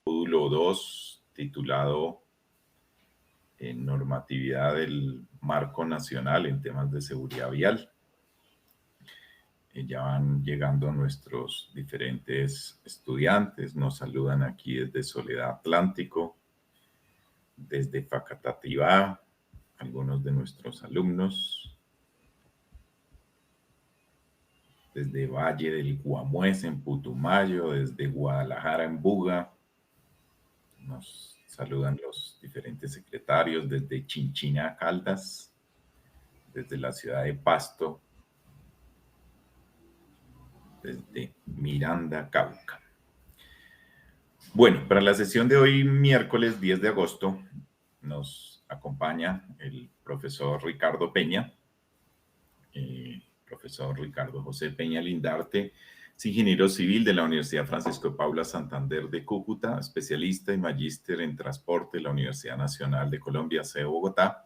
módulo 2 titulado Normatividad del Marco Nacional en temas de seguridad vial. Ya van llegando nuestros diferentes estudiantes, nos saludan aquí desde Soledad Atlántico, desde Facatativá, algunos de nuestros alumnos, desde Valle del Guamués en Putumayo, desde Guadalajara en Buga. Nos saludan los diferentes secretarios desde Chinchina, Caldas, desde la ciudad de Pasto, desde Miranda, Cauca. Bueno, para la sesión de hoy, miércoles 10 de agosto, nos acompaña el profesor Ricardo Peña, profesor Ricardo José Peña Lindarte, es ingeniero civil de la Universidad Francisco de Paula Santander de Cúcuta, especialista y magíster en transporte de la Universidad Nacional de Colombia, sede Bogotá,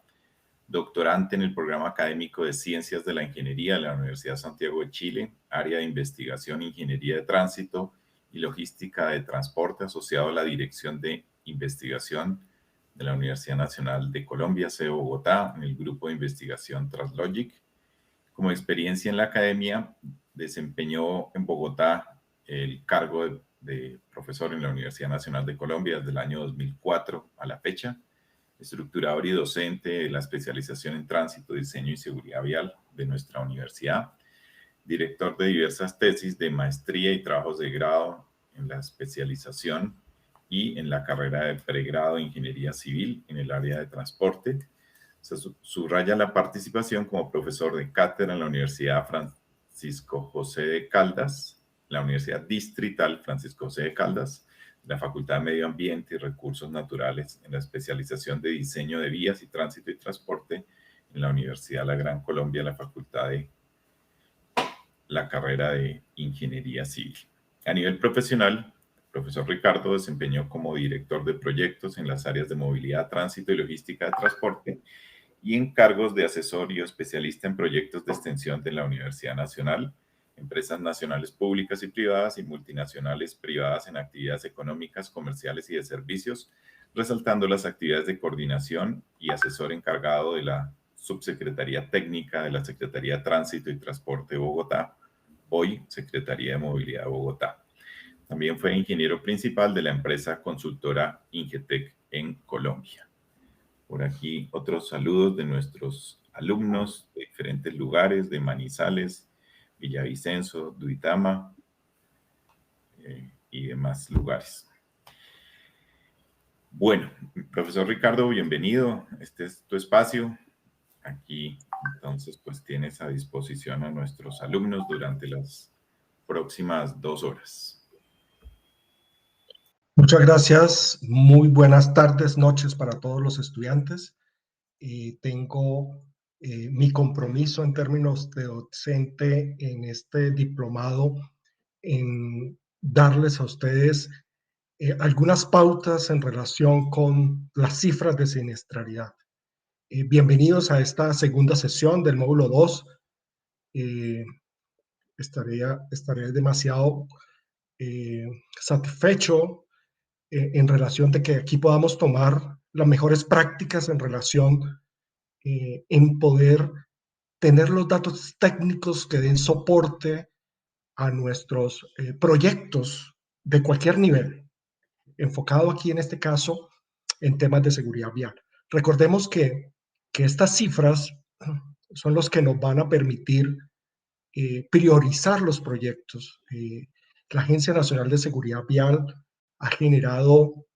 doctorante en el programa académico de Ciencias de la Ingeniería de la Universidad Santiago de Chile, área de investigación, ingeniería de tránsito y logística de transporte asociado a la Dirección de Investigación de la Universidad Nacional de Colombia, sede Bogotá, en el grupo de investigación Translogic. Como experiencia en la academia, desempeñó en Bogotá el cargo de profesor en la Universidad Nacional de Colombia desde el año 2004 a la fecha, estructurador y docente de la especialización en tránsito, diseño y seguridad vial de nuestra universidad, director de diversas tesis de maestría y trabajos de grado en la especialización y en la carrera de pregrado de ingeniería civil en el área de transporte. Se subraya la participación como profesor de cátedra en la Universidad Francisco José de Caldas, la Universidad Distrital Francisco José de Caldas, la Facultad de Medio Ambiente y Recursos Naturales en la especialización de diseño de vías y tránsito y transporte en la Universidad La Gran Colombia, la Facultad de la carrera de Ingeniería Civil. A nivel profesional, el profesor Ricardo desempeñó como director de proyectos en las áreas de movilidad, tránsito y logística de transporte y en cargos de asesorio especialista en proyectos de extensión de la Universidad Nacional, empresas nacionales públicas y privadas y multinacionales privadas en actividades económicas, comerciales y de servicios, resaltando las actividades de coordinación y asesor encargado de la Subsecretaría Técnica de la Secretaría de Tránsito y Transporte de Bogotá, hoy Secretaría de Movilidad de Bogotá. También fue ingeniero principal de la empresa consultora Ingetec en Colombia. Por aquí otros saludos de nuestros alumnos de diferentes lugares, de Manizales, Villavicencio, Duitama y demás lugares. Bueno, profesor Ricardo, bienvenido. Este es tu espacio. Aquí, entonces, pues tienes a disposición a nuestros alumnos durante las próximas 2 horas. Muchas gracias. Muy buenas tardes, noches para todos los estudiantes. Tengo mi compromiso en términos de docente en este diplomado en darles a ustedes algunas pautas en relación con las cifras de siniestralidad. Bienvenidos a esta segunda sesión del módulo 2. Estaré demasiado satisfecho en relación de que aquí podamos tomar las mejores prácticas en relación en poder tener los datos técnicos que den soporte a nuestros proyectos de cualquier nivel, enfocado aquí en este caso en temas de seguridad vial. Recordemos que estas cifras son los que nos van a permitir priorizar los proyectos. La Agencia Nacional de Seguridad Vial ha generado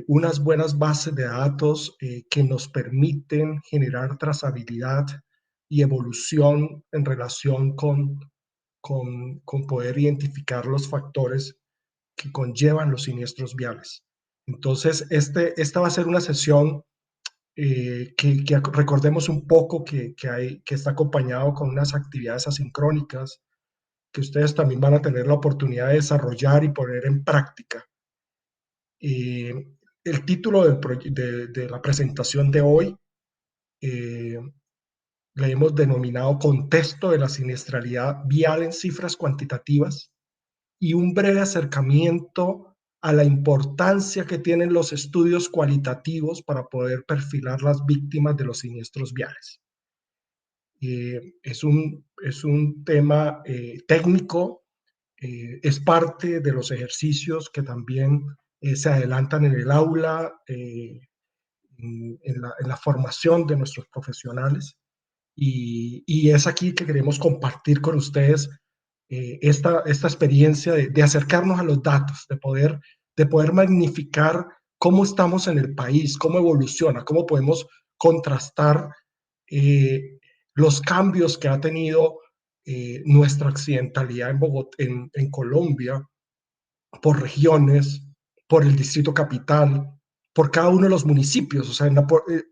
unas buenas bases de datos que nos permiten generar trazabilidad y evolución en relación con poder identificar los factores que conllevan los siniestros viales. Entonces, esta va a ser una sesión que recordemos un poco que está acompañado con unas actividades asincrónicas que ustedes también van a tener la oportunidad de desarrollar y poner en práctica. El título de la presentación de hoy le hemos denominado Contexto de la siniestralidad vial en cifras cuantitativas y un breve acercamiento a la importancia que tienen los estudios cualitativos para poder perfilar las víctimas de los siniestros viales. Es un tema técnico, es parte de los ejercicios que también se adelantan en el aula, en la formación de nuestros profesionales. Y es aquí que queremos compartir con ustedes esta experiencia de acercarnos a los datos, de poder magnificar cómo estamos en el país, cómo evoluciona, cómo podemos contrastar eh, los cambios que ha tenido nuestra accidentalidad en Bogotá, en Colombia, por regiones, por el distrito capital, por cada uno de los municipios. O sea,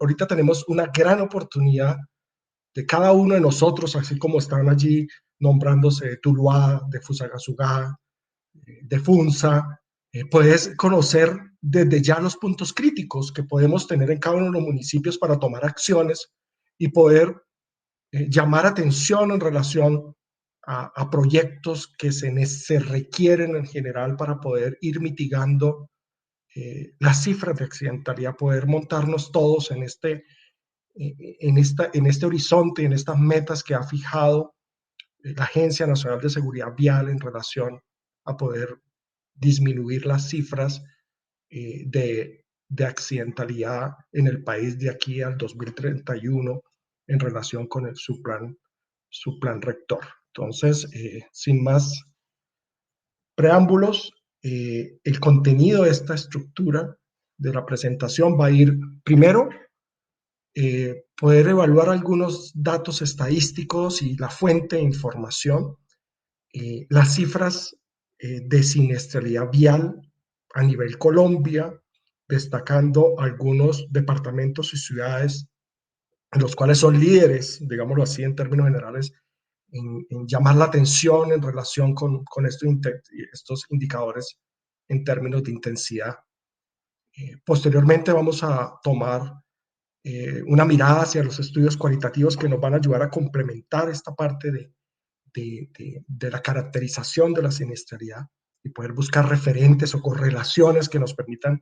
ahorita tenemos una gran oportunidad de cada uno de nosotros, así como están allí nombrándose de Tuluá, de Fusagasugá, de Funza, puedes conocer desde ya los puntos críticos que podemos tener en cada uno de los municipios para tomar acciones y poder llamar atención en relación a proyectos que se requieren en general para poder ir mitigando las cifras de accidentalidad, poder montarnos todos en este horizonte, en estas metas que ha fijado la Agencia Nacional de Seguridad Vial en relación a poder disminuir las cifras de accidentalidad en el país de aquí al 2031 en relación con su plan rector. Entonces, sin más preámbulos, el contenido de esta estructura de la presentación va a ir primero poder evaluar algunos datos estadísticos y la fuente de información, las cifras de siniestralidad vial a nivel Colombia, destacando algunos departamentos y ciudades en los cuales son líderes, digámoslo así en términos generales, en llamar la atención en relación con estos indicadores en términos de intensidad. Posteriormente vamos a tomar una mirada hacia los estudios cualitativos que nos van a ayudar a complementar esta parte de la caracterización de la siniestralidad y poder buscar referentes o correlaciones que nos permitan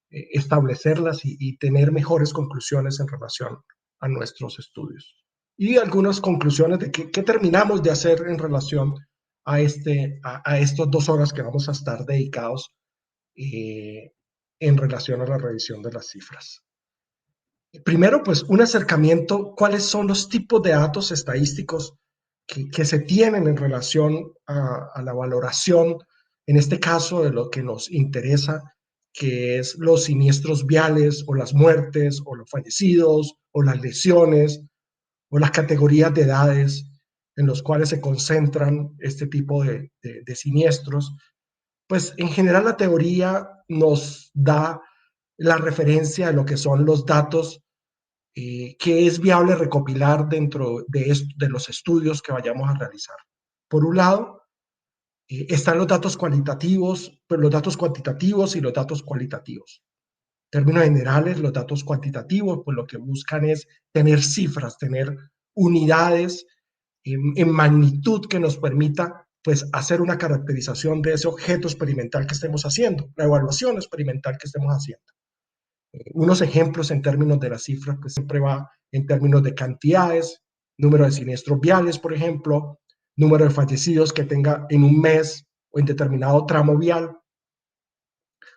establecerlas y tener mejores conclusiones en relación a nuestros estudios. Y algunas conclusiones de qué terminamos de hacer en relación a estas 2 horas que vamos a estar dedicados en relación a la revisión de las cifras. Primero, pues un acercamiento, cuáles son los tipos de datos estadísticos que se tienen en relación a la valoración, en este caso de lo que nos interesa, que es los siniestros viales o las muertes o los fallecidos o las lesiones o las categorías de edades en los cuales se concentran este tipo de siniestros. Pues en general la teoría nos da la referencia de lo que son los datos que es viable recopilar dentro de los estudios que vayamos a realizar. Por un lado, están los datos cualitativos, pero los datos cuantitativos y los datos cualitativos. En términos generales, los datos cuantitativos, pues lo que buscan es tener cifras, tener unidades en magnitud que nos permita pues hacer una caracterización de ese objeto experimental que estemos haciendo, la evaluación experimental que estemos haciendo. Unos ejemplos en términos de las cifras, pues siempre va en términos de cantidades, número de siniestros viales, por ejemplo, número de fallecidos que tenga en un mes o en determinado tramo vial,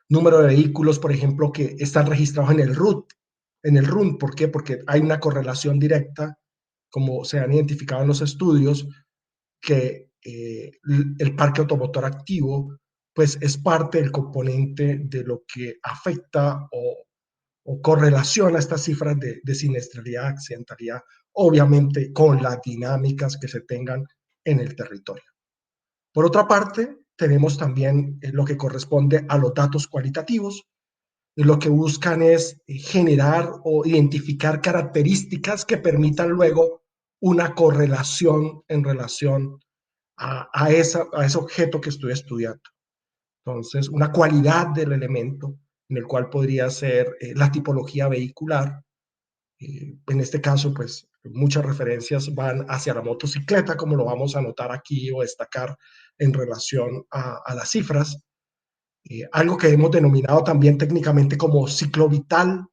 número de vehículos, por ejemplo, que están registrados en el RUN. ¿Por qué? Porque hay una correlación directa, como se han identificado en los estudios, que el parque automotor activo pues es parte del componente de lo que afecta o correlaciona estas cifras de siniestralidad, accidentalidad, obviamente con las dinámicas que se tengan en el territorio. Por otra parte, tenemos también lo que corresponde a los datos cualitativos. Lo que buscan es generar o identificar características que permitan luego una correlación en relación a ese objeto que estoy estudiando. Entonces, una cualidad del elemento en el cual podría ser la tipología vehicular. En este caso, pues muchas referencias van hacia la motocicleta, como lo vamos a notar aquí o destacar en relación a las cifras. algo que hemos denominado también técnicamente como ciclo vital,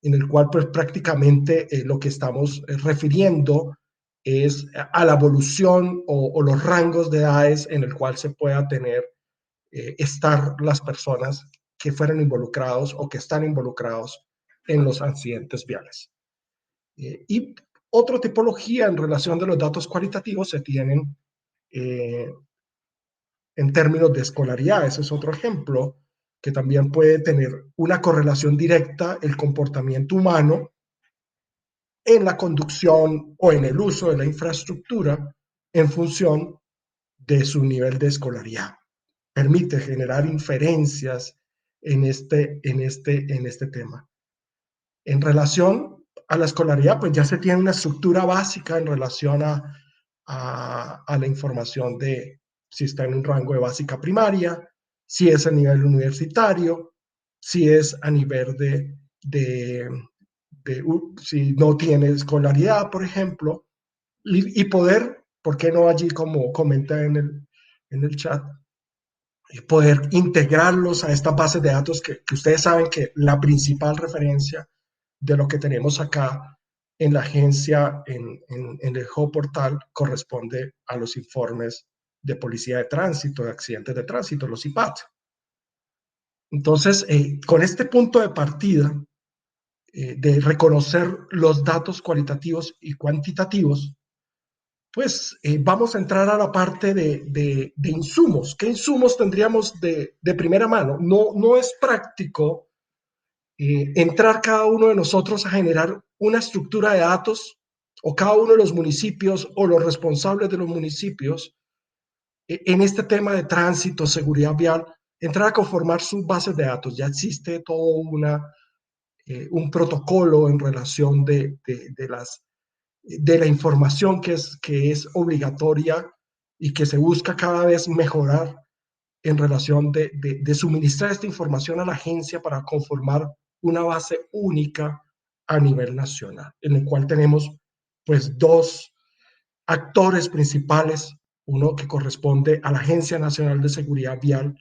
en el cual pues prácticamente lo que estamos refiriendo es a la evolución o los rangos de edades en el cual se pueda tener, estar las personas que fueron involucrados o que están involucrados en los accidentes viales. Y otra tipología en relación de los datos cualitativos se tienen eh, en términos de escolaridad. Ese es otro ejemplo que también puede tener una correlación directa el comportamiento humano en la conducción o en el uso de la infraestructura en función de su nivel de escolaridad. Permite generar inferencias en este tema. En relación a la escolaridad, pues ya se tiene una estructura básica en relación a la información de si está en un rango de básica primaria, si es a nivel universitario, si es a nivel si no tiene escolaridad, por ejemplo, y poder, ¿por qué no allí como comenta en el chat? Y poder integrarlos a estas bases de datos que ustedes saben que la principal referencia de lo que tenemos acá en la agencia, en el geoportal, corresponde a los informes de policía de tránsito, de accidentes de tránsito, los IPAT. Entonces, con este punto de partida, de reconocer los datos cualitativos y cuantitativos, pues vamos a entrar a la parte de insumos. ¿Qué insumos tendríamos de primera mano? No es práctico entrar cada uno de nosotros a generar una estructura de datos, o cada uno de los municipios o los responsables de los municipios en este tema de tránsito, seguridad vial, entrar a conformar sus bases de datos. Ya existe todo un protocolo en relación de la información que es obligatoria y que se busca cada vez mejorar en relación de suministrar esta información a la agencia para conformar una base única a nivel nacional, en el cual tenemos pues dos actores principales, uno que corresponde a la Agencia Nacional de Seguridad Vial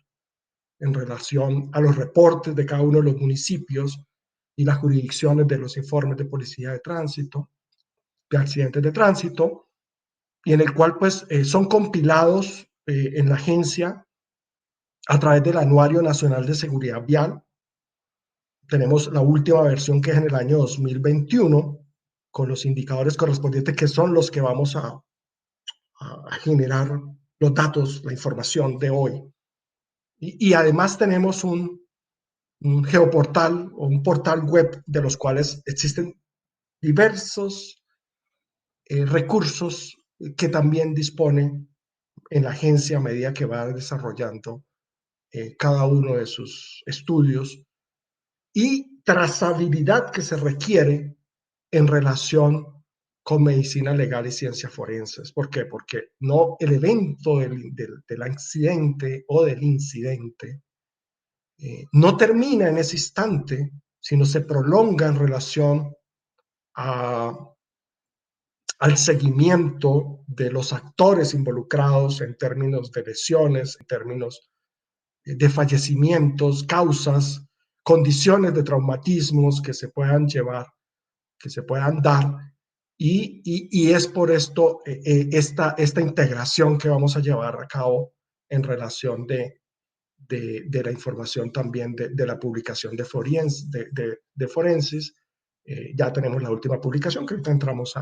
en relación a los reportes de cada uno de los municipios y las jurisdicciones de los informes de policía de tránsito, de accidentes de tránsito, y en el cual pues son compilados en la agencia a través del Anuario Nacional de Seguridad Vial. Tenemos la última versión, que es en el año 2021, con los indicadores correspondientes, que son los que vamos a generar los datos, la información de hoy. Y además tenemos un geoportal o un portal web de los cuales existen diversos recursos que también disponen en la agencia a medida que va desarrollando cada uno de sus estudios, y trazabilidad que se requiere en relación con medicina legal y ciencias forenses. ¿Por qué? Porque no el evento del accidente o del incidente no termina en ese instante, sino se prolonga en relación a, al seguimiento de los actores involucrados en términos de lesiones, en términos de fallecimientos, causas, condiciones de traumatismos que se puedan llevar, que se puedan dar, y es por esto esta integración que vamos a llevar a cabo en relación de la información también de la publicación de Forensis. Ya tenemos la última publicación que ahorita entramos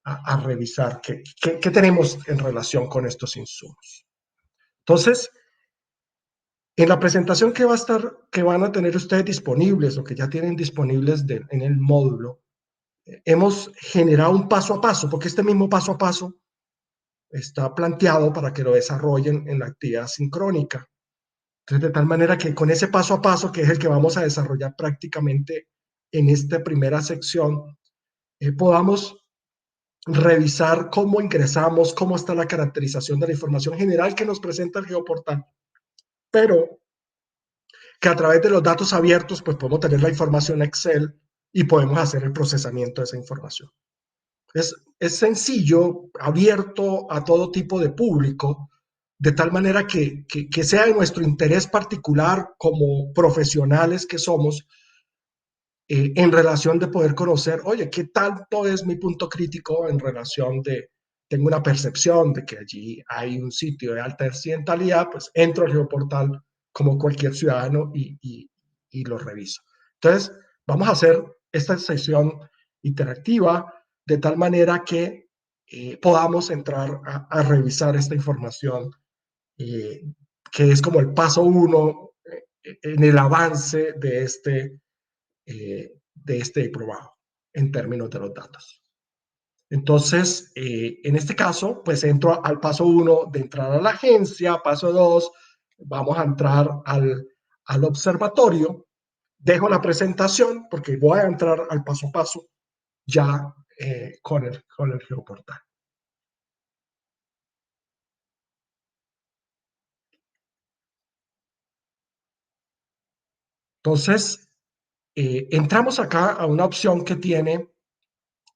a revisar qué tenemos en relación con estos insumos. Entonces, en la presentación que van a tener ustedes disponibles o que ya tienen disponibles en el módulo, hemos generado un paso a paso, porque este mismo paso a paso está planteado para que lo desarrollen en la actividad sincrónica. Entonces, de tal manera que con ese paso a paso, que es el que vamos a desarrollar prácticamente en esta primera sección, podamos revisar cómo ingresamos, cómo está la caracterización de la información general que nos presenta el geoportal, pero que a través de los datos abiertos pues podemos tener la información Excel y podemos hacer el procesamiento de esa información. Es sencillo, abierto a todo tipo de público, de tal manera que sea de nuestro interés particular como profesionales que somos, en relación de poder conocer, oye, ¿qué tanto es mi punto crítico en relación de, tengo una percepción de que allí hay un sitio de alta accidentalidad, pues entro al geoportal como cualquier ciudadano y lo reviso. Entonces, vamos a hacer esta sesión interactiva de tal manera que podamos entrar a revisar esta información, eh, que es como el paso uno en el avance de este diplomado en términos de los datos. Entonces, en este caso, pues entro al paso 1 de entrar a la agencia, paso 2, vamos a entrar al observatorio, dejo la presentación porque voy a entrar al paso a paso ya con el geoportal. Entonces, entramos acá a una opción que tiene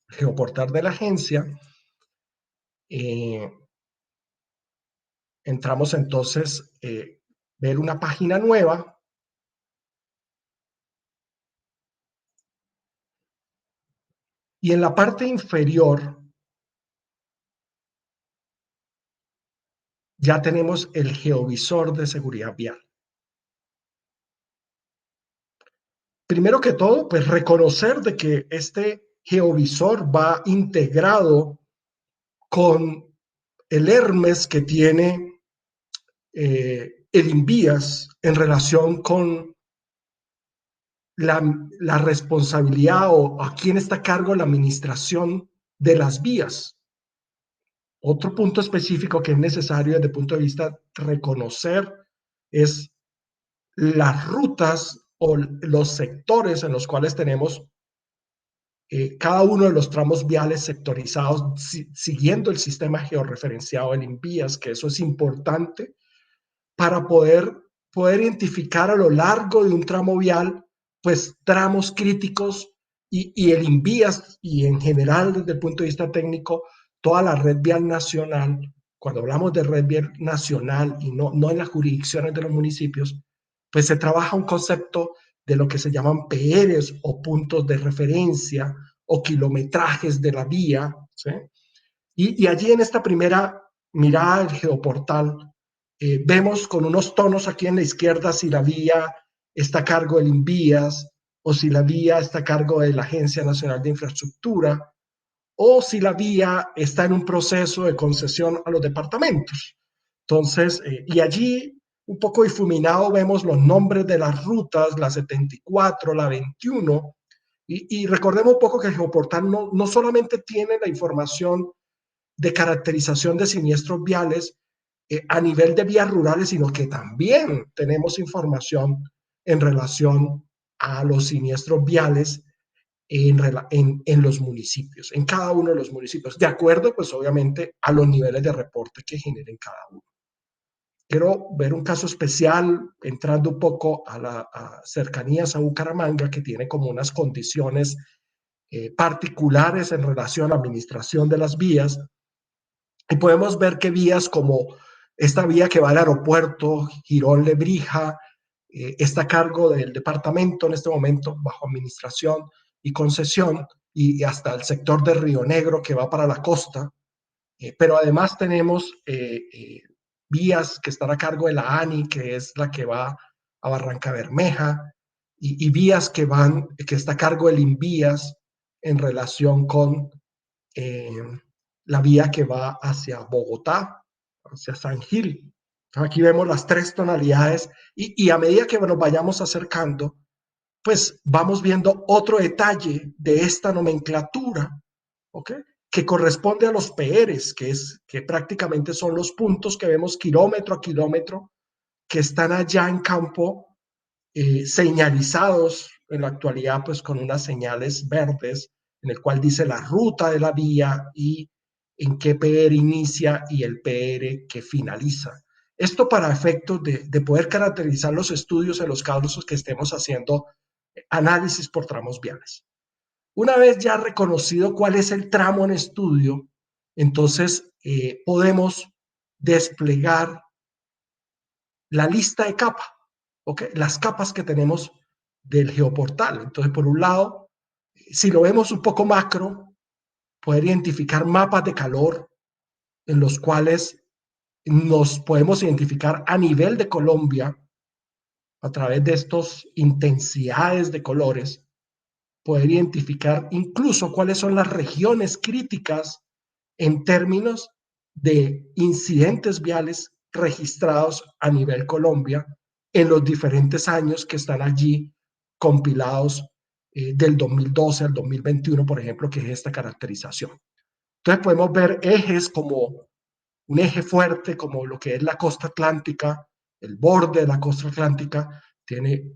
geoportal de la agencia. Entramos entonces, ver una página nueva. Y en la parte inferior ya tenemos el geovisor de seguridad vial. Primero que todo, pues reconocer de que este geovisor va integrado con el Hermes que tiene el INVIAS en relación con la responsabilidad o a quién está a cargo la administración de las vías. Otro punto específico que es necesario desde el punto de vista reconocer es las rutas o los sectores en los cuales tenemos cada uno de los tramos viales sectorizados siguiendo el sistema georreferenciado del INVIAS, que eso es importante para poder identificar a lo largo de un tramo vial, pues tramos críticos y el INVIAS y en general desde el punto de vista técnico, toda la red vial nacional, cuando hablamos de red vial nacional y no en las jurisdicciones de los municipios, pues se trabaja un concepto de lo que se llaman PRs o puntos de referencia o kilometrajes de la vía, ¿sí? Y allí en esta primera mirada del geoportal, vemos con unos tonos aquí en la izquierda si la vía está a cargo del INVIAS o si la vía está a cargo de la Agencia Nacional de Infraestructura o si la vía está en un proceso de concesión a los departamentos. Entonces, y allí un poco difuminado vemos los nombres de las rutas, la 74, la 21, y recordemos un poco que el geoportal no solamente tiene la información de caracterización de siniestros viales a nivel de vías rurales, sino que también tenemos información en relación a los siniestros viales en los municipios, en cada uno de los municipios, de acuerdo, pues obviamente, a los niveles de reporte que generen cada uno. Quiero ver un caso especial, entrando un poco a cercanías a Bucaramanga, que tiene como unas condiciones particulares en relación a la administración de las vías. Y podemos ver que vías como esta vía que va al aeropuerto, Girón-Lebrija, está a cargo del departamento en este momento, bajo administración y concesión, y hasta el sector de Río Negro que va para la costa. Pero además tenemos vías que están a cargo de la ANI, que es la que va a Barranca Bermeja, y vías que está a cargo del INVIAS en relación con la vía que va hacia Bogotá, hacia San Gil. Aquí vemos las tres tonalidades y a medida que nos vayamos acercando, pues vamos viendo otro detalle de esta nomenclatura, ¿ok? Que corresponde a los PRs, que prácticamente son los puntos que vemos kilómetro a kilómetro, que están allá en campo, señalizados en la actualidad, pues con unas señales verdes, en el cual dice la ruta de la vía y en qué PR inicia y el PR que finaliza. Esto para efectos de poder caracterizar los estudios en los casos que estemos haciendo análisis por tramos viales. Una vez ya reconocido cuál es el tramo en estudio, entonces podemos desplegar la lista de capas, ¿ok? Las capas que tenemos del geoportal. Entonces, por un lado, si lo vemos un poco macro, poder identificar mapas de calor en los cuales nos podemos identificar a nivel de Colombia a través de estas intensidades de colores, poder identificar incluso cuáles son las regiones críticas en términos de incidentes viales registrados a nivel Colombia en los diferentes años que están allí compilados del 2012 al 2021, por ejemplo, que es esta caracterización. Entonces podemos ver ejes como un eje fuerte, como lo que es la costa atlántica, el borde de la costa atlántica tiene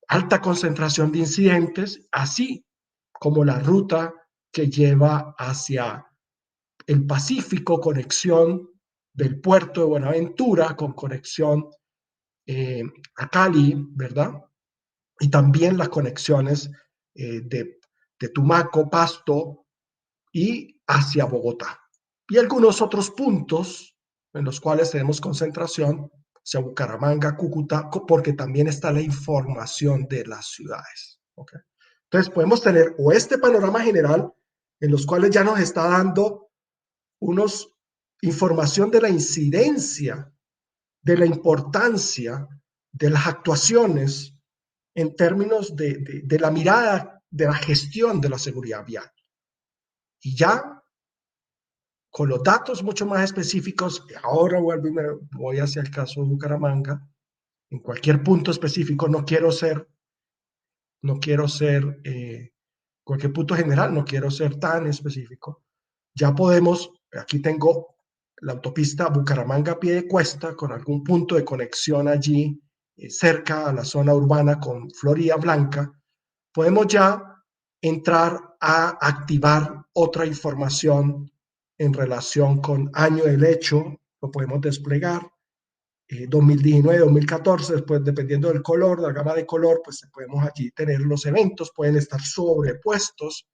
alta concentración de incidentes, así como la ruta que lleva hacia el Pacífico, conexión del puerto de Buenaventura con conexión a Cali, ¿verdad? Y también las conexiones de Tumaco, Pasto y hacia Bogotá. Y algunos otros puntos en los cuales tenemos concentración, hacia Bucaramanga, Cúcuta, porque también está la información de las ciudades. ¿Okay? Entonces podemos tener o este panorama general en los cuales ya nos está dando unos información de la incidencia, de la importancia de las actuaciones en términos de la mirada de la gestión de la seguridad vial. Y ya con los datos mucho más específicos, ahora vuelvo y me voy hacia el caso de Bucaramanga, en cualquier punto específico, no quiero ser cualquier punto general, no quiero ser tan específico. Ya podemos, aquí tengo la autopista Bucaramanga pie de cuesta con algún punto de conexión allí cerca a la zona urbana con Florida Blanca. Podemos ya entrar a activar otra información en relación con año del hecho, lo podemos desplegar. 2019, 2014, después dependiendo del color, de la gama de color, pues podemos aquí tener los eventos, pueden estar sobrepuestos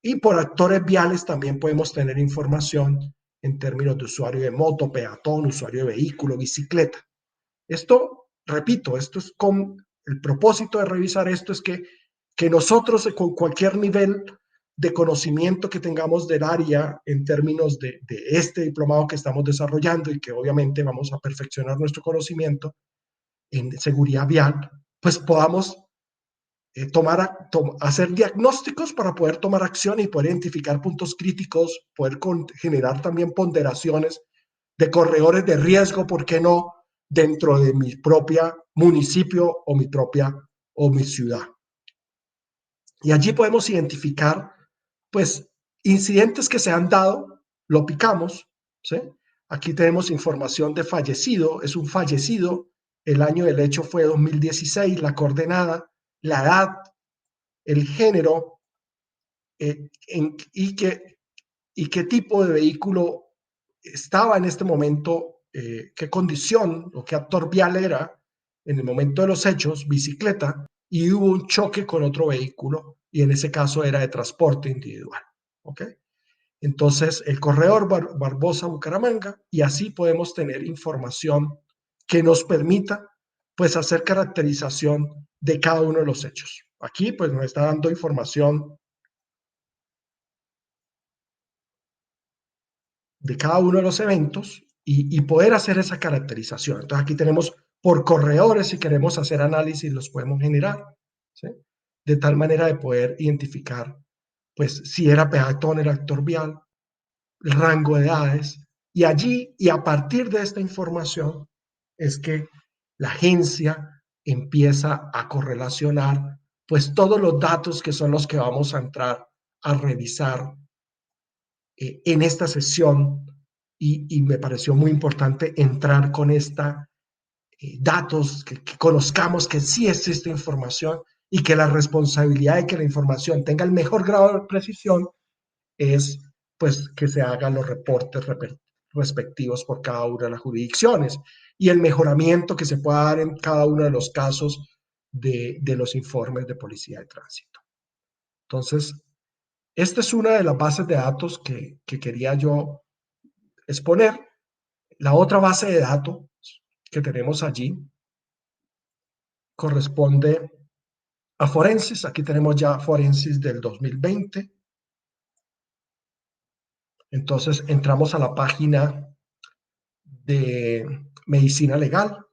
y por actores viales también podemos tener información en términos de usuario de moto, peatón, usuario de vehículo, bicicleta. Esto, repito, esto es con el propósito de revisar esto es que nosotros con cualquier nivel de conocimiento que tengamos del área en términos de este diplomado que estamos desarrollando y que obviamente vamos a perfeccionar nuestro conocimiento en seguridad vial, pues podamos hacer diagnósticos para poder tomar acción y poder identificar puntos críticos, poder generar también ponderaciones de corredores de riesgo, ¿por qué no? Dentro de mi propia municipio o mi ciudad. Y allí podemos identificar, pues, incidentes que se han dado, lo picamos, ¿sí? Aquí tenemos información de fallecido, es un fallecido, el año del hecho fue 2016, la coordenada, la edad, el género y qué tipo de vehículo estaba en este momento, qué condición o qué actor vial era en el momento de los hechos, bicicleta, y hubo un choque con otro vehículo, y en ese caso era de transporte individual. ¿Ok? Entonces, el corredor Barbosa-Bucaramanga, y así podemos tener información que nos permita, pues, hacer caracterización de cada uno de los hechos. Aquí, pues, nos está dando información de cada uno de los eventos y poder hacer esa caracterización. Entonces aquí tenemos por corredores, si queremos hacer análisis, los podemos generar, ¿sí? De tal manera de poder identificar, pues, si era peatón, era actor vial, el rango de edades, y allí, y a partir de esta información, es que la agencia empieza a correlacionar, pues, todos los datos que son los que vamos a entrar a revisar en esta sesión y me pareció muy importante entrar con esta datos, que conozcamos que sí existe información y que la responsabilidad de que la información tenga el mejor grado de precisión es pues que se hagan los reportes respectivos por cada una de las jurisdicciones y el mejoramiento que se pueda dar en cada uno de los casos de los informes de policía de tránsito. Entonces, esta es una de las bases de datos que quería yo exponer. La otra base de datos que tenemos allí corresponde a Forensis. Aquí tenemos ya Forensis del 2020. Entonces entramos a la página de medicina legal,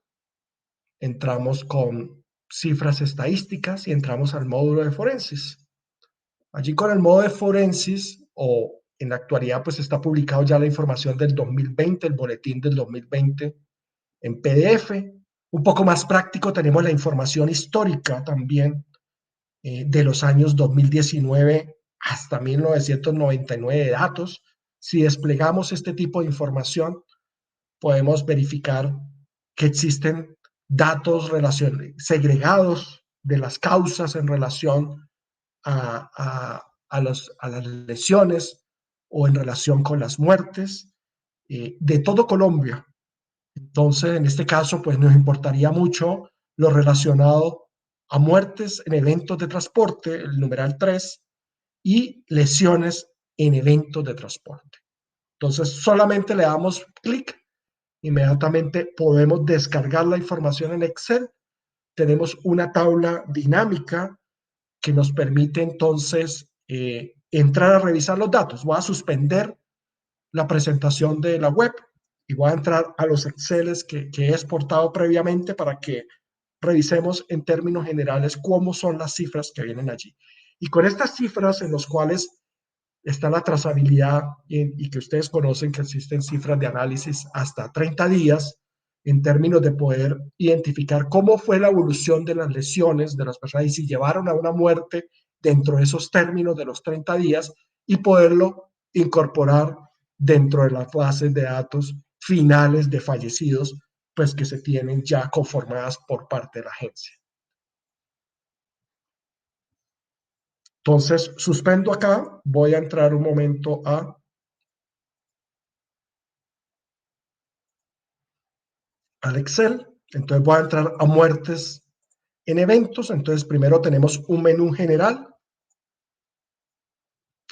entramos con cifras estadísticas y entramos al módulo de Forensis. Allí con el módulo de Forensis, o en la actualidad pues está publicado ya la información del 2020, el boletín del 2020 en PDF. Un poco más práctico tenemos la información histórica también de los años 2019 hasta 1999 de datos. Si desplegamos este tipo de información, podemos verificar que existen datos segregados de las causas en relación a las lesiones o en relación con las muertes de todo Colombia. Entonces, en este caso, pues nos importaría mucho lo relacionado a muertes en eventos de transporte, el numeral 3, y lesiones en eventos de transporte. Entonces, solamente le damos clic, inmediatamente podemos descargar la información en Excel. Tenemos una tabla dinámica que nos permite entonces entrar a revisar los datos. Voy a suspender la presentación de la web y voy a entrar a los Exceles que he exportado previamente para que revisemos en términos generales cómo son las cifras que vienen allí. Y con estas cifras en las cuales está la trazabilidad y que ustedes conocen que existen cifras de análisis hasta 30 días en términos de poder identificar cómo fue la evolución de las lesiones de las personas y si llevaron a una muerte dentro de esos términos de los 30 días y poderlo incorporar dentro de las bases de datos finales de fallecidos, pues que se tienen ya conformadas por parte de la agencia. Entonces, suspendo acá, voy a entrar un momento al Excel, entonces voy a entrar a muertes en eventos. Entonces primero tenemos un menú general.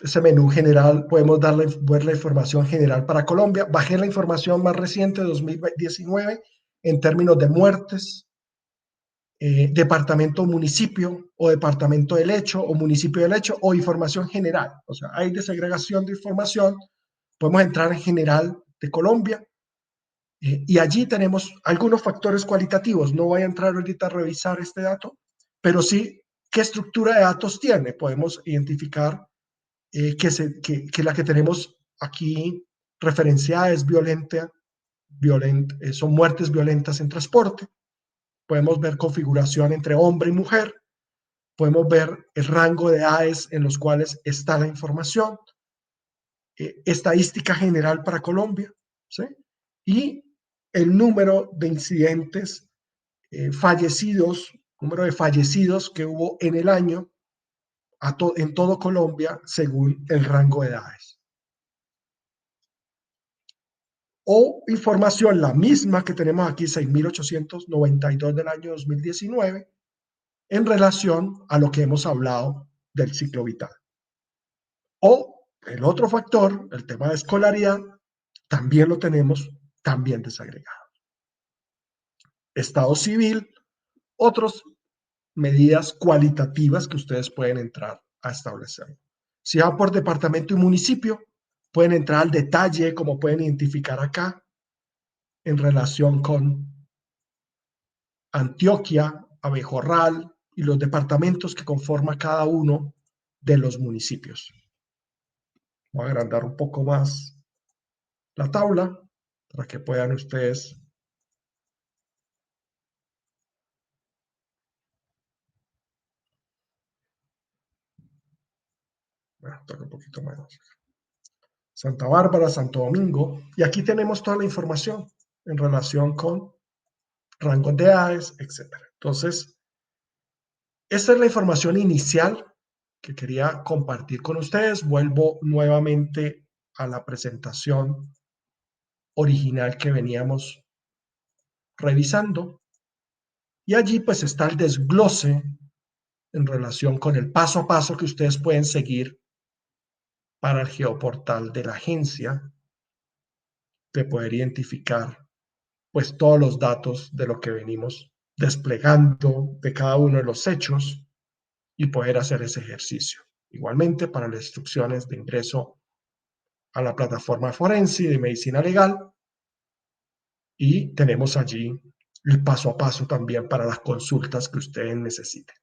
Ese menú general podemos ver la información general para Colombia. Bajé la información más reciente de 2019 en términos de muertes, departamento, municipio o departamento del hecho o municipio del hecho o información general. O sea, hay desagregación de información. Podemos entrar en general de Colombia. Y allí tenemos algunos factores cualitativos. No voy a entrar ahorita a revisar este dato, pero sí qué estructura de datos tiene. Podemos identificar que la que tenemos aquí referenciada es son muertes violentas en transporte. Podemos ver configuración entre hombre y mujer. Podemos ver el rango de edades en los cuales está la información. Estadística general para Colombia, ¿sí? Y el número de incidentes fallecidos, número de fallecidos que hubo en el año en todo Colombia según el rango de edades. O información, la misma que tenemos aquí, 6.892 del año 2019, en relación a lo que hemos hablado del ciclo vital. O el otro factor, el tema de escolaridad, también lo tenemos también desagregado. Estado civil, otras medidas cualitativas que ustedes pueden entrar a establecer. Si van por departamento y municipio, pueden entrar al detalle, como pueden identificar acá, en relación con Antioquia, Abejorral y los departamentos que conforma cada uno de los municipios. Voy a agrandar un poco más la tabla para que puedan ustedes toca un poquito más. Santa Bárbara, Santo Domingo, y aquí tenemos toda la información en relación con rangos de edades, etc. Entonces, esta es la información inicial que quería compartir con ustedes. Vuelvo nuevamente a la presentación original que veníamos revisando. Y allí pues está el desglose en relación con el paso a paso que ustedes pueden seguir para el geoportal de la agencia de poder identificar pues todos los datos de lo que venimos desplegando de cada uno de los hechos y poder hacer ese ejercicio. Igualmente para las instrucciones de ingreso a la plataforma forense de medicina legal, y tenemos allí el paso a paso también para las consultas que ustedes necesiten.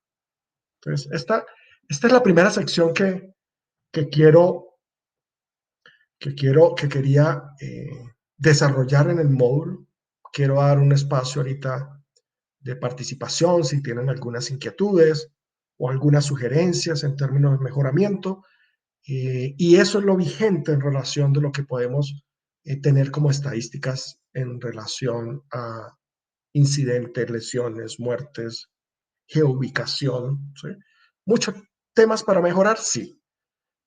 Entonces, esta es la primera sección que quería desarrollar en el módulo. Quiero dar un espacio ahorita de participación si tienen algunas inquietudes o algunas sugerencias en términos de mejoramiento. Y eso es lo vigente en relación de lo que podemos tener como estadísticas en relación a incidentes, lesiones, muertes, geoubicación. ¿Sí? Muchos temas para mejorar, sí,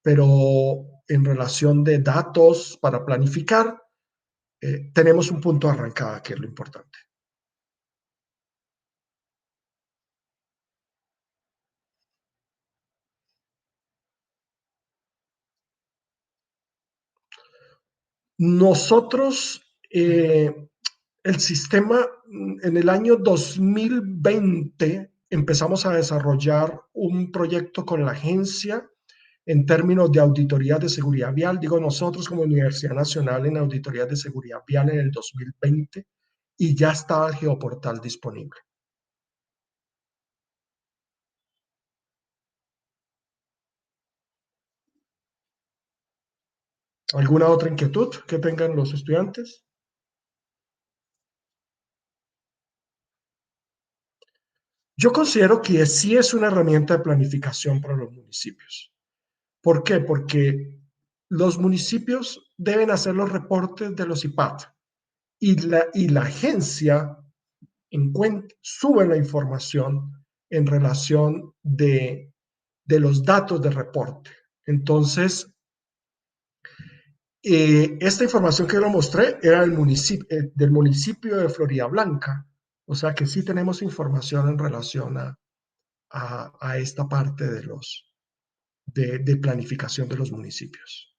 pero en relación de datos para planificar, tenemos un punto de arrancada, que es lo importante. Nosotros, el sistema, en el año 2020 empezamos a desarrollar un proyecto con la agencia en términos de auditoría de seguridad vial. Digo, nosotros como Universidad Nacional en auditoría de seguridad vial en el 2020, y ya estaba el geoportal disponible. ¿Alguna otra inquietud que tengan los estudiantes? Yo considero que sí es una herramienta de planificación para los municipios. ¿Por qué? Porque los municipios deben hacer los reportes de los IPAT y la agencia sube la información en relación de los datos de reporte. Entonces, esta información que yo lo mostré era del municipio de Floridablanca, o sea que sí tenemos información en relación a esta parte de planificación de los municipios.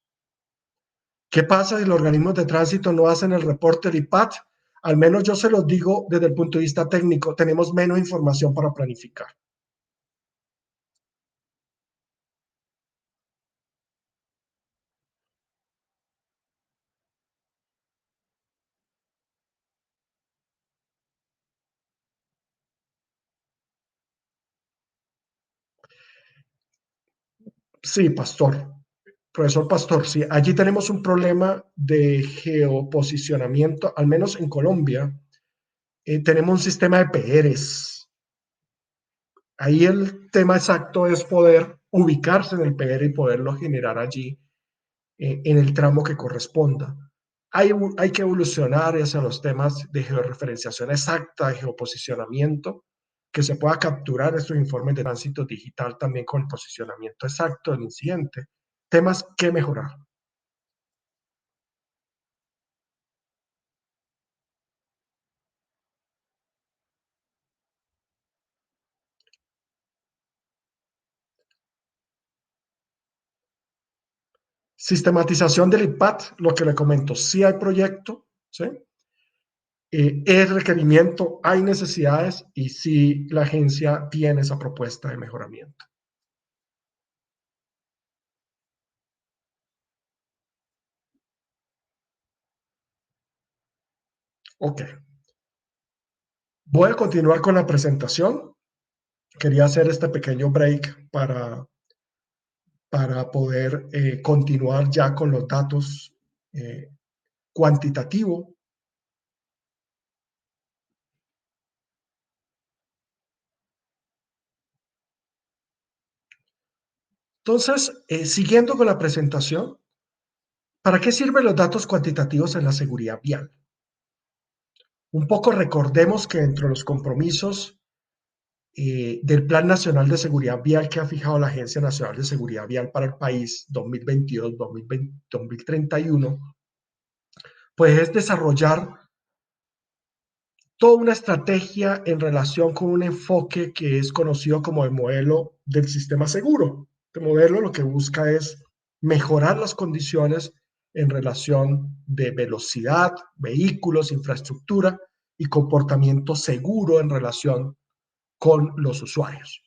¿Qué pasa si los organismos de tránsito no hacen el reporte del IPAT? Al menos yo se los digo desde el punto de vista técnico, tenemos menos información para planificar. Sí, Pastor. Profesor Pastor, sí, allí tenemos un problema de geoposicionamiento, al menos en Colombia. Tenemos un sistema de PRs. Ahí el tema exacto es poder ubicarse en el PR y poderlo generar allí en el tramo que corresponda. Hay que evolucionar hacia los temas de georreferenciación exacta, de geoposicionamiento, que se pueda capturar estos informes de tránsito digital también con el posicionamiento exacto del incidente. Temas que mejorar. Sistematización del IPAT, lo que le comento, sí hay proyecto, ¿sí? Es requerimiento, hay necesidades y sí la agencia tiene esa propuesta de mejoramiento. Ok. Voy a continuar con la presentación. Quería hacer este pequeño break para poder continuar ya con los datos cuantitativos. Entonces, siguiendo con la presentación, ¿para qué sirven los datos cuantitativos en la seguridad vial? Un poco recordemos que dentro de los compromisos del Plan Nacional de Seguridad Vial que ha fijado la Agencia Nacional de Seguridad Vial para el país 2022-2031, pues es desarrollar toda una estrategia en relación con un enfoque que es conocido como el modelo del sistema seguro. Este modelo lo que busca es mejorar las condiciones en relación de velocidad, vehículos, infraestructura, y comportamiento seguro en relación con los usuarios.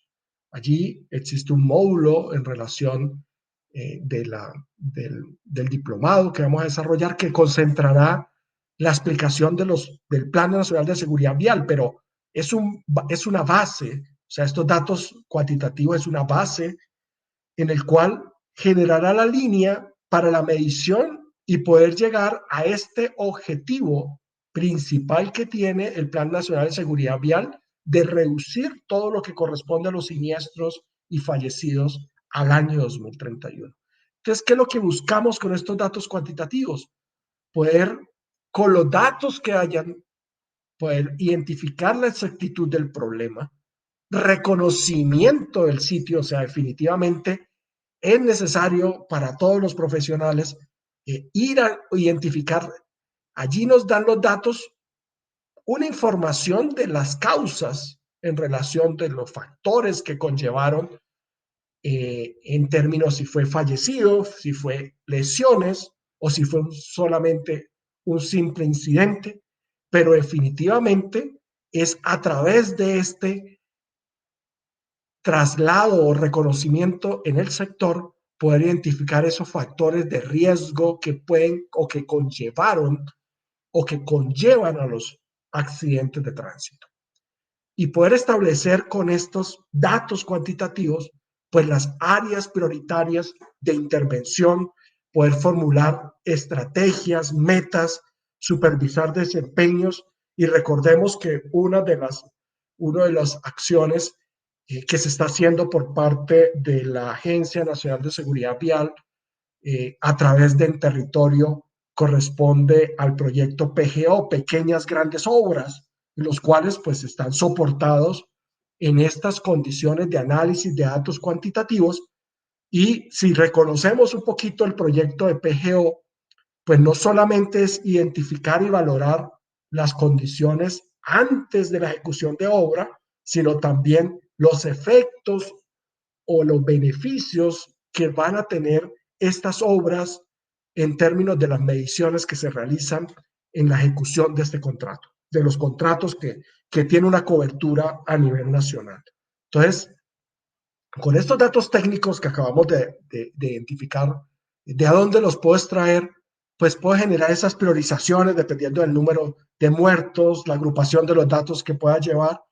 Allí existe un módulo en relación del diplomado que vamos a desarrollar que concentrará la explicación del Plan Nacional de Seguridad Vial, pero es una base, o sea, estos datos cuantitativos es una base en el cual generará la línea para la medición y poder llegar a este objetivo principal que tiene el Plan Nacional de Seguridad Vial de reducir todo lo que corresponde a los siniestros y fallecidos al año 2031. Entonces, ¿qué es lo que buscamos con estos datos cuantitativos? Poder, con los datos que hayan, poder identificar la exactitud del problema, reconocimiento del sitio, o sea, definitivamente es necesario para todos los profesionales ir a identificar. Allí nos dan los datos una información de las causas en relación de los factores que conllevaron en términos si fue fallecido, si fue lesiones o si fue solamente un simple incidente, pero definitivamente es a través de este traslado o reconocimiento en el sector poder identificar esos factores de riesgo que pueden o que conllevaron o que conllevan a los accidentes de tránsito. Y poder establecer con estos datos cuantitativos, pues las áreas prioritarias de intervención, poder formular estrategias, metas, supervisar desempeños. Y recordemos que una de las acciones que se está haciendo por parte de la Agencia Nacional de Seguridad Vial a través del territorio corresponde al proyecto PGO, Pequeñas Grandes Obras, los cuales pues están soportados en estas condiciones de análisis de datos cuantitativos. Y si reconocemos un poquito el proyecto de PGO, pues no solamente es identificar y valorar las condiciones antes de la ejecución de obra, sino también los efectos o los beneficios que van a tener estas obras en términos de las mediciones que se realizan en la ejecución de este contrato, de los contratos que tiene una cobertura a nivel nacional. Entonces, con estos datos técnicos que acabamos de identificar, ¿de a dónde los puedo extraer? Pues puedo generar esas priorizaciones dependiendo del número de muertos, la agrupación de los datos que pueda llevar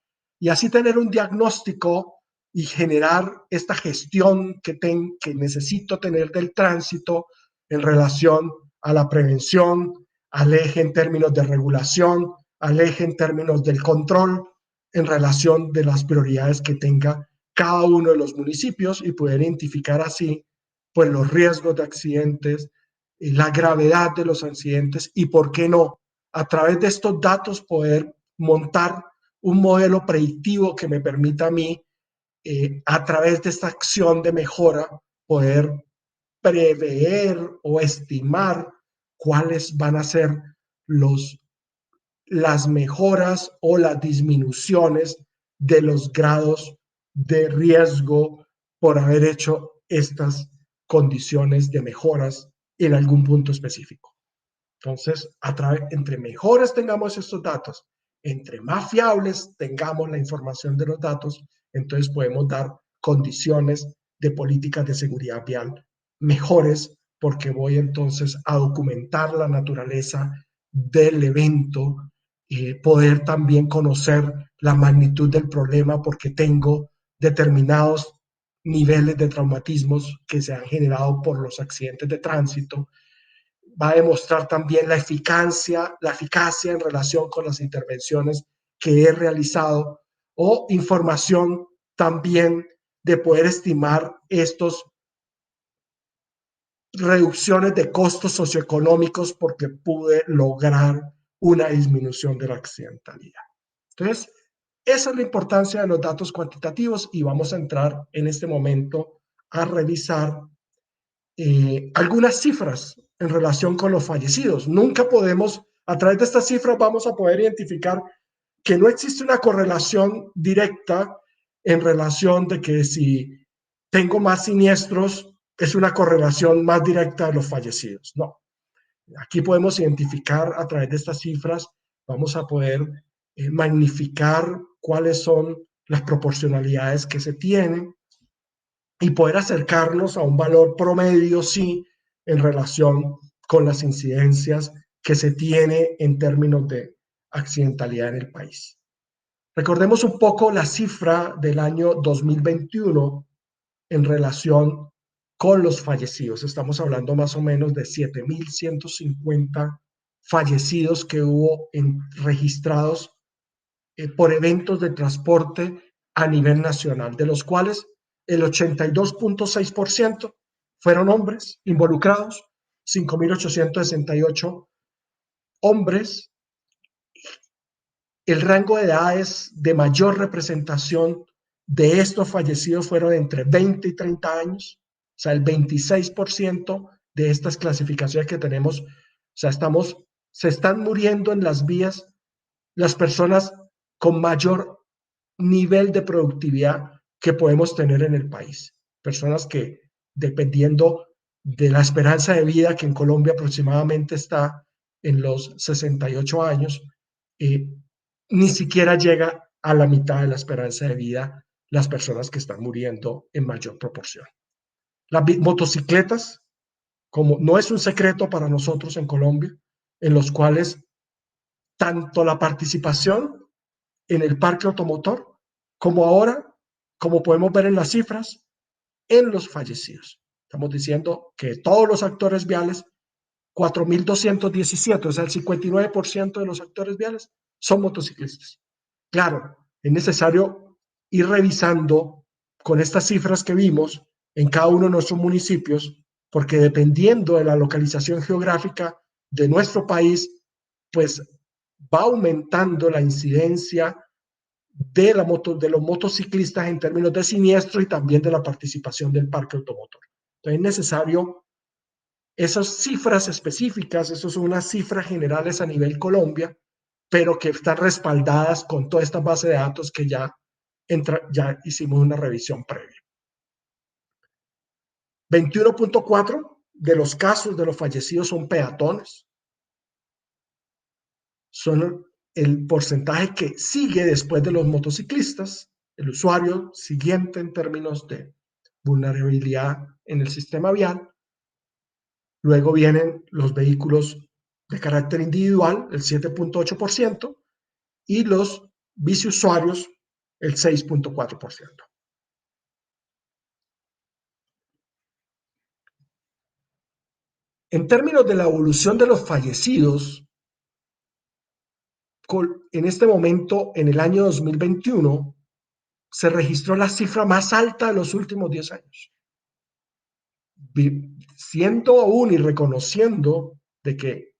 y así tener un diagnóstico y generar esta gestión que necesito tener del tránsito en relación a la prevención, al eje en términos de regulación, al eje en términos del control, en relación de las prioridades que tenga cada uno de los municipios y poder identificar así pues los riesgos de accidentes, la gravedad de los accidentes y por qué no, a través de estos datos poder montar un modelo predictivo que me permita a mí, a través de esta acción de mejora, poder prever o estimar cuáles van a ser las mejoras o las disminuciones de los grados de riesgo por haber hecho estas condiciones de mejoras en algún punto específico. Entonces, entre mejores tengamos estos datos, entre más fiables tengamos la información de los datos, entonces podemos dar condiciones de políticas de seguridad vial mejores porque voy entonces a documentar la naturaleza del evento, poder también conocer la magnitud del problema porque tengo determinados niveles de traumatismos que se han generado por los accidentes de tránsito. Va a demostrar también la eficacia en relación con las intervenciones que he realizado o información también de poder estimar estos reducciones de costos socioeconómicos porque pude lograr una disminución de la accidentalidad. Entonces, esa es la importancia de los datos cuantitativos y vamos a entrar en este momento a revisar algunas cifras en relación con los fallecidos. Nunca podemos, a través de estas cifras vamos a poder identificar que no existe una correlación directa en relación de que si tengo más siniestros es una correlación más directa de los fallecidos. No. Aquí podemos identificar a través de estas cifras, vamos a poder magnificar cuáles son las proporcionalidades que se tienen y poder acercarnos a un valor promedio, sí, en relación con las incidencias que se tiene en términos de accidentalidad en el país. Recordemos un poco la cifra del año 2021 en relación con los fallecidos. Estamos hablando más o menos de 7.150 fallecidos que hubo registrados por eventos de transporte a nivel nacional, de los cuales el 82.6% fueron hombres involucrados, 5.868 hombres. El rango de edades de mayor representación de estos fallecidos fueron entre 20 y 30 años, o sea, el 26% de estas clasificaciones que tenemos, o sea, se están muriendo en las vías las personas con mayor nivel de productividad que podemos tener en el país. Personas que, dependiendo de la esperanza de vida, que en Colombia aproximadamente está en los 68 años, ni siquiera llega a la mitad de la esperanza de vida las personas que están muriendo en mayor proporción. Las motocicletas, como no es un secreto para nosotros en Colombia, en los cuales tanto la participación en el parque automotor, como ahora, como podemos ver en las cifras, en los fallecidos. Estamos diciendo que todos los actores viales, 4.217, o sea, el 59% de los actores viales son motociclistas. Claro, es necesario ir revisando con estas cifras que vimos en cada uno de nuestros municipios, porque dependiendo de la localización geográfica de nuestro país, pues va aumentando la incidencia de los motociclistas en términos de siniestro y también de la participación del parque automotor. Entonces es necesario esas cifras específicas, esas son unas cifras generales a nivel Colombia, pero que están respaldadas con toda esta base de datos que ya hicimos una revisión previa. 21.4 de los casos de los fallecidos son peatones. Son el porcentaje que sigue después de los motociclistas, el usuario siguiente en términos de vulnerabilidad en el sistema vial. Luego vienen los vehículos de carácter individual, el 7.8%, y los biciusuarios, el 6.4%. En términos de la evolución de los fallecidos, en este momento, en el año 2021, se registró la cifra más alta de los últimos 10 años. Siendo aún y reconociendo de que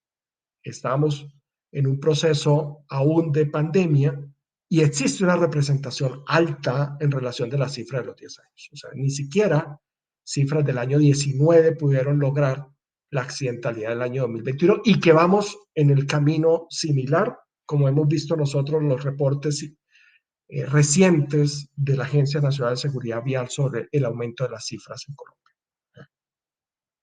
estamos en un proceso aún de pandemia y existe una representación alta en relación de la cifra de los 10 años. O sea, ni siquiera cifras del año 19 pudieron lograr la accidentalidad del año 2021 y que vamos en el camino similar, como hemos visto nosotros los reportes recientes de la Agencia Nacional de Seguridad Vial sobre el aumento de las cifras en Colombia.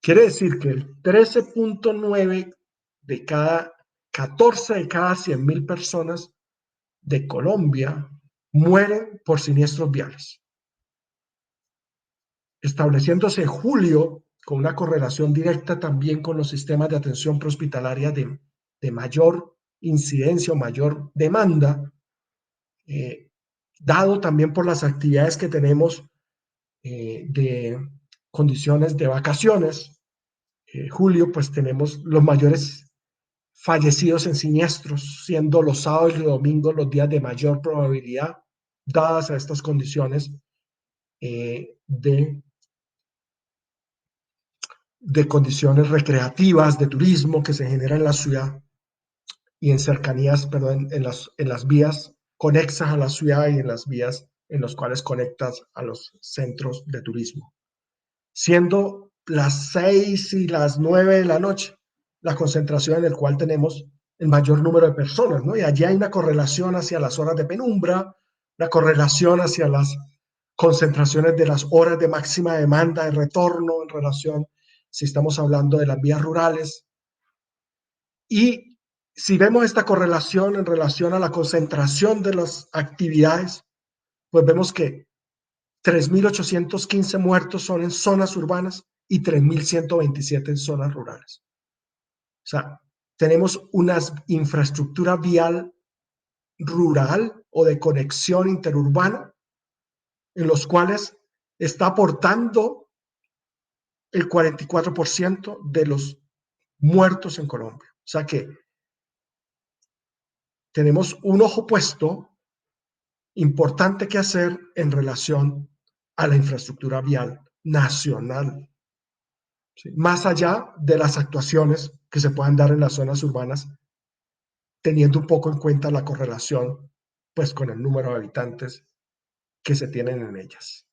Quiere decir que el 13.9 de cada 14 de cada 100.000 personas de Colombia mueren por siniestros viales, estableciéndose julio con una correlación directa también con los sistemas de atención prehospitalaria de mayor incidencia o mayor demanda, dado también por las actividades que tenemos de condiciones de vacaciones. Julio, pues tenemos los mayores fallecidos en siniestros, siendo los sábados y los domingos los días de mayor probabilidad, dadas a estas condiciones de condiciones recreativas, de turismo que se genera en la ciudad y en cercanías, perdón, en las vías conexas a la ciudad y en las vías en las cuales conectas a los centros de turismo. Siendo las 6 y las 9 de la noche la concentración en el cual tenemos el mayor número de personas, ¿no? Y allí hay una correlación hacia las horas de penumbra, una correlación hacia las concentraciones de las horas de máxima demanda de retorno en relación, si estamos hablando de las vías rurales. Y Si vemos esta correlación en relación a la concentración de las actividades, pues vemos que 3.815 muertos son en zonas urbanas y 3.127 en zonas rurales. O sea, tenemos una infraestructura vial rural o de conexión interurbana en los cuales está aportando el 44% de los muertos en Colombia. O sea que tenemos un ojo puesto importante que hacer en relación a la infraestructura vial nacional, ¿sí? Más allá de las actuaciones que se puedan dar en las zonas urbanas, teniendo un poco en cuenta la correlación pues con el número de habitantes que se tienen en ellas.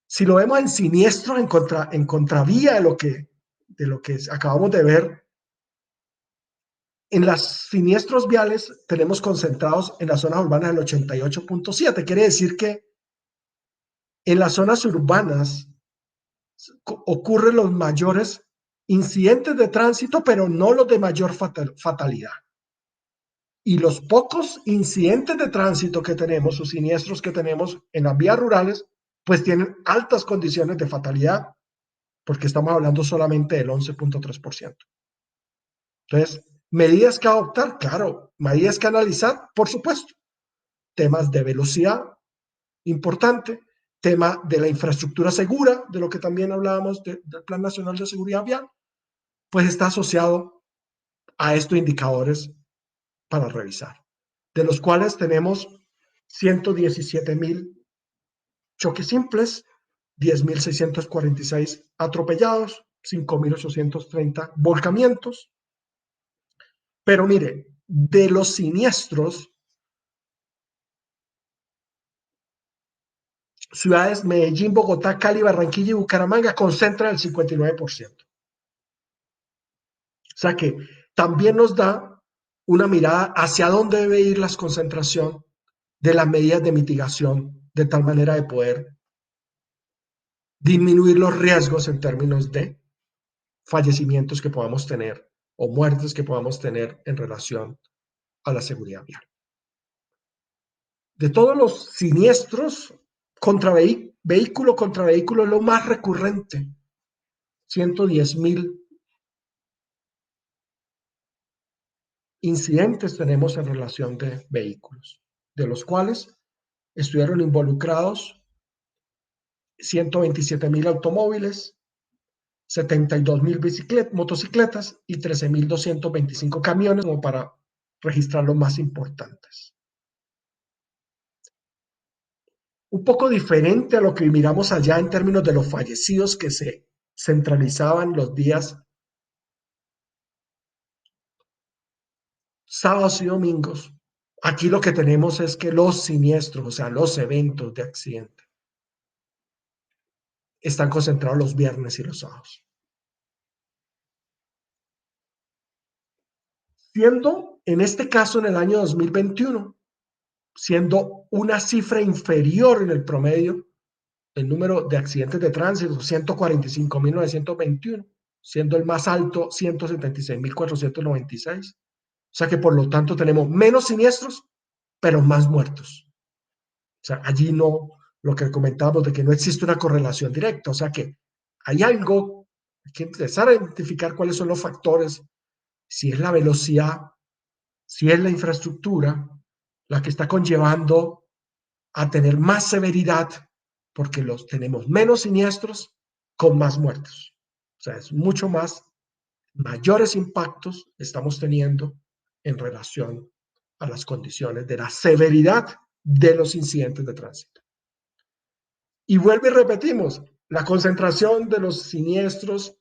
Si lo vemos en siniestro, en contravía de lo que acabamos de ver, en los siniestros viales tenemos concentrados en las zonas urbanas el 88.7. Quiere decir que en las zonas urbanas ocurren los mayores incidentes de tránsito, pero no los de mayor fatalidad. Y los pocos incidentes de tránsito que tenemos, o siniestros que tenemos en las vías rurales, pues tienen altas condiciones de fatalidad, porque estamos hablando solamente del 11.3%. Entonces, medidas que adoptar, claro, medidas que analizar, por supuesto. Temas de velocidad, importante, tema de la infraestructura segura, de lo que también hablábamos del Plan Nacional de Seguridad Vial, pues está asociado a estos indicadores para revisar, de los cuales tenemos 117.000 choques simples, 10.646 atropellados, 5.830 volcamientos. Pero mire, de los siniestros, ciudades Medellín, Bogotá, Cali, Barranquilla y Bucaramanga concentran el 59%. O sea que también nos da una mirada hacia dónde debe ir la concentración de las medidas de mitigación, de tal manera de poder disminuir los riesgos en términos de fallecimientos que podamos tener o muertes que podamos tener en relación a la seguridad vial. De todos los siniestros, vehículo contra vehículo es lo más recurrente. 110.000 incidentes tenemos en relación de vehículos, de los cuales estuvieron involucrados 127.000 automóviles, 72.000 motocicletas y 13.225 camiones, como para registrar los más importantes. Un poco diferente a lo que miramos allá en términos de los fallecidos, que se centralizaban los días sábados y domingos. Aquí lo que tenemos es que los siniestros, o sea, los eventos de accidente, están concentrados los viernes y los sábados. Siendo, en este caso, en el año 2021, siendo una cifra inferior en el promedio, el número de accidentes de tránsito, 145.921, siendo el más alto 176.496. O sea que por lo tanto tenemos menos siniestros, pero más muertos. O sea, allí no, lo que comentábamos de que no existe una correlación directa. O sea que hay algo, hay que empezar a identificar cuáles son los factores, si es la velocidad, si es la infraestructura, la que está conllevando a tener más severidad, porque los tenemos menos siniestros con más muertos. O sea, es mucho más, mayores impactos estamos teniendo en relación a las condiciones de la severidad de los incidentes de tránsito. Y vuelve y repetimos, la concentración de los siniestros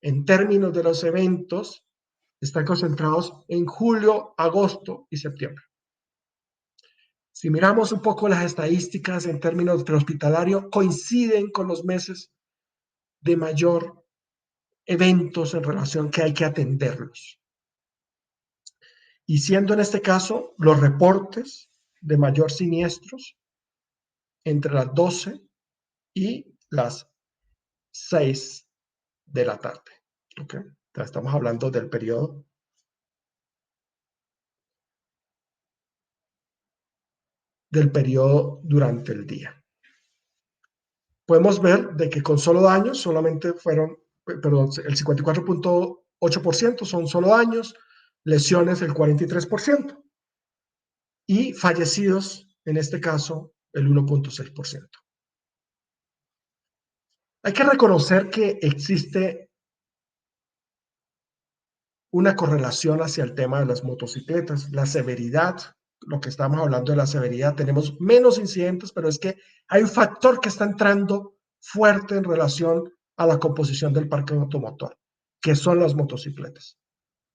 en términos de los eventos están concentrados en julio, agosto y septiembre. Si miramos un poco las estadísticas en términos prehospitalario, coinciden con los meses de mayor eventos en relación que hay que atenderlos. Y siendo en este caso los reportes de mayor siniestros entre las 12 y las 6 de la tarde. ¿Okay? Entonces estamos hablando del periodo del periodo durante el día. Podemos ver de que con solo daños solamente fueron, perdón, el 54.8% son solo daños, lesiones el 43% y fallecidos, en este caso, el 1.6%. Hay que reconocer que existe una correlación hacia el tema de las motocicletas, la severidad, lo que estamos hablando de la severidad, tenemos menos incidentes, pero es que hay un factor que está entrando fuerte en relación a la composición del parque automotor, que son las motocicletas.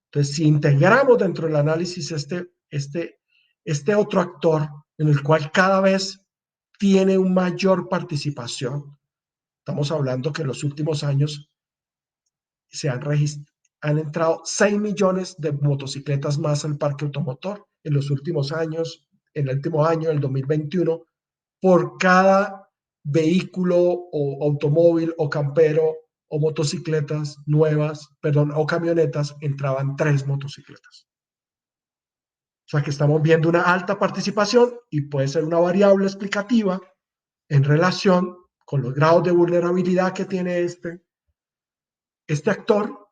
Entonces, si integramos dentro del análisis este otro actor en el cual cada vez tiene una mayor participación, estamos hablando que en los últimos años han entrado 6 millones de motocicletas más al parque automotor en los últimos años, en el último año, el 2021, por cada vehículo o automóvil o campero o motocicletas nuevas, perdón, o camionetas, entraban 3 motocicletas. O sea que estamos viendo una alta participación y puede ser una variable explicativa en relación con los grados de vulnerabilidad que tiene este actor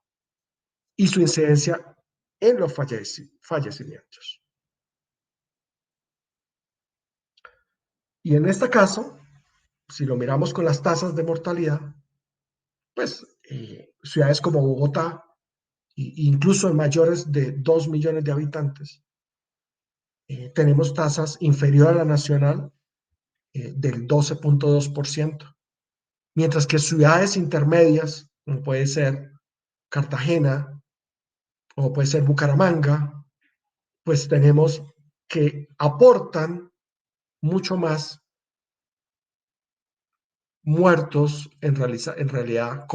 y su incidencia en los fallecimientos. Y en este caso, si lo miramos con las tasas de mortalidad, pues ciudades como Bogotá, incluso en mayores de 2 millones de habitantes, tenemos tasas inferiores a la nacional del 12.2%, mientras que ciudades intermedias, como puede ser Cartagena, como puede ser Bucaramanga, pues tenemos que aportan mucho más muertos en realidad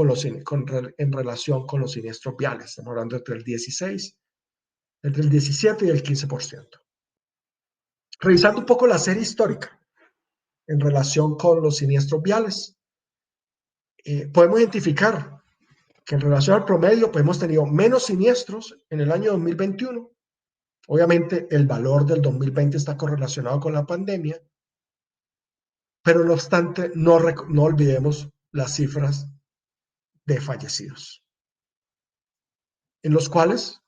en relación con los siniestros viales. Estamos hablando entre el 17 y el 15%. Revisando un poco la serie histórica en relación con los siniestros viales, podemos identificar que en relación al promedio pues hemos tenido menos siniestros en el año 2021. Obviamente el valor del 2020 está correlacionado con la pandemia, pero no obstante no olvidemos las cifras de fallecidos, en los cuales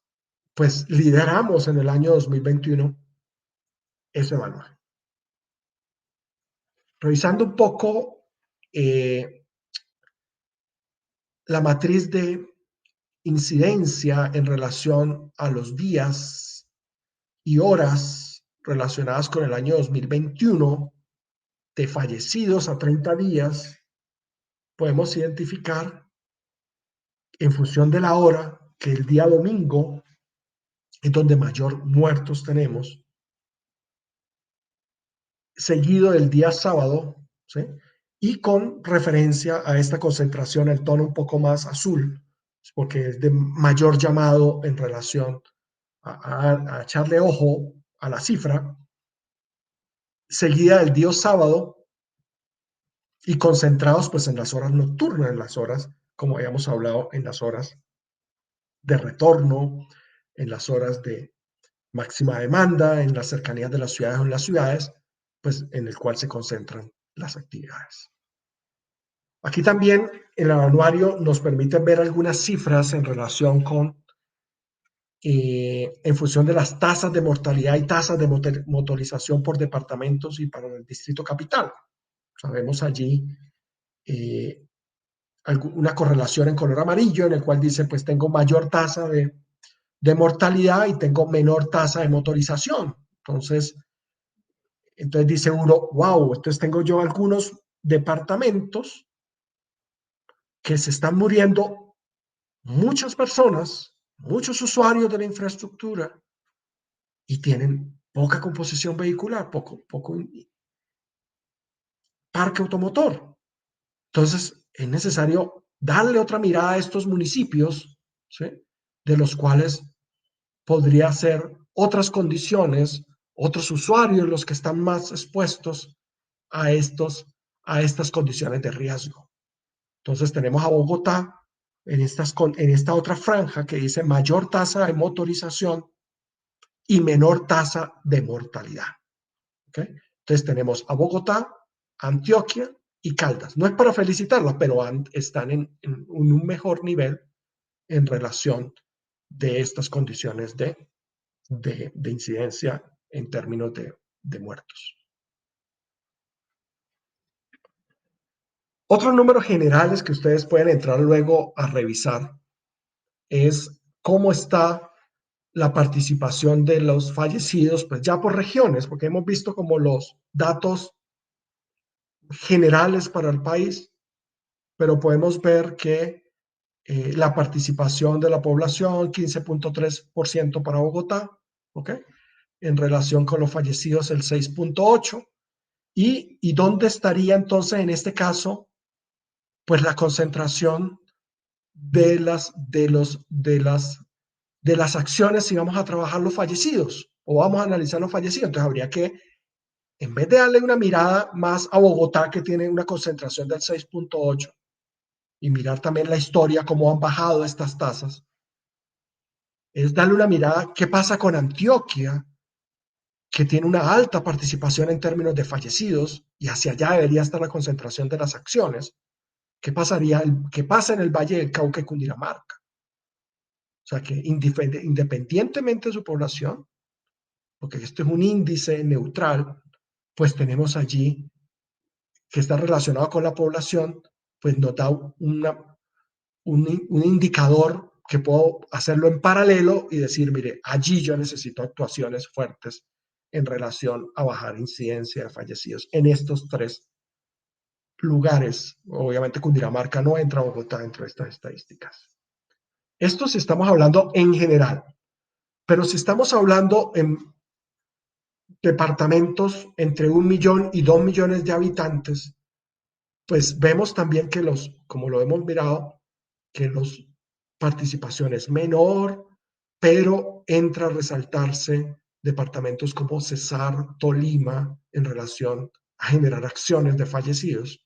pues lideramos en el año 2021 ese valor. Revisando un poco la matriz de incidencia en relación a los días y horas relacionadas con el año 2021 de fallecidos a 30 días, podemos identificar en función de la hora que el día domingo es donde mayor muertos tenemos, seguido del día sábado, ¿sí? Y con referencia a esta concentración, el tono un poco más azul, porque es de mayor llamado en relación a echarle ojo a la cifra, seguida del día sábado y concentrados pues en las horas nocturnas, en las horas, como habíamos hablado, en las horas de retorno, en las horas de máxima demanda, en las cercanías de las ciudades o en las ciudades, pues en el cual se concentran las actividades. Aquí también el anuario nos permite ver algunas cifras en relación con, en función de las tasas de mortalidad y tasas de motorización por departamentos y para el distrito capital. Sabemos allí una correlación en color amarillo en el cual dice, pues tengo mayor tasa de mortalidad y tengo menor tasa de motorización. Entonces dice uno, wow, entonces tengo yo algunos departamentos que se están muriendo muchas personas, muchos usuarios de la infraestructura y tienen poca composición vehicular, poco parque automotor. Entonces es necesario darle otra mirada a estos municipios, ¿sí? De los cuales podría ser otras condiciones, otros usuarios los que están más expuestos a estas condiciones de riesgo. Entonces tenemos a Bogotá en esta otra franja que dice mayor tasa de motorización y menor tasa de mortalidad. ¿Okay? Entonces tenemos a Bogotá, Antioquia y Caldas. No es para felicitarlas, pero están en un mejor nivel en relación de estas condiciones de incidencia en términos de muertos. Otros números generales que ustedes pueden entrar luego a revisar es cómo está la participación de los fallecidos, pues ya por regiones, porque hemos visto como los datos generales para el país, pero podemos ver que la participación de la población, 15.3% para Bogotá, ¿ok? En relación con los fallecidos, el 6.8%. ¿Y dónde estaría entonces en este caso? Pues la concentración de las acciones si vamos a trabajar los fallecidos o vamos a analizar los fallecidos. Entonces habría que, en vez de darle una mirada más a Bogotá, que tiene una concentración del 6.8, y mirar también la historia, cómo han bajado estas tasas, es darle una mirada qué pasa con Antioquia, que tiene una alta participación en términos de fallecidos, y hacia allá debería estar la concentración de las acciones. ¿Qué pasa en el Valle del Cauca y Cundinamarca? O sea que independientemente de su población, porque esto es un índice neutral, pues tenemos allí que está relacionado con la población, pues nos da un indicador que puedo hacerlo en paralelo y decir, mire, allí yo necesito actuaciones fuertes en relación a bajar incidencia de fallecidos en estos tres lugares. Obviamente Cundinamarca no entra, Bogotá dentro de estas estadísticas. Esto si estamos hablando en general, pero si estamos hablando en departamentos entre 1 millón y 2 millones de habitantes, pues vemos también que como lo hemos mirado, que los participación es menor, pero entra a resaltarse departamentos como Cesar, Tolima, en relación a generar acciones de fallecidos.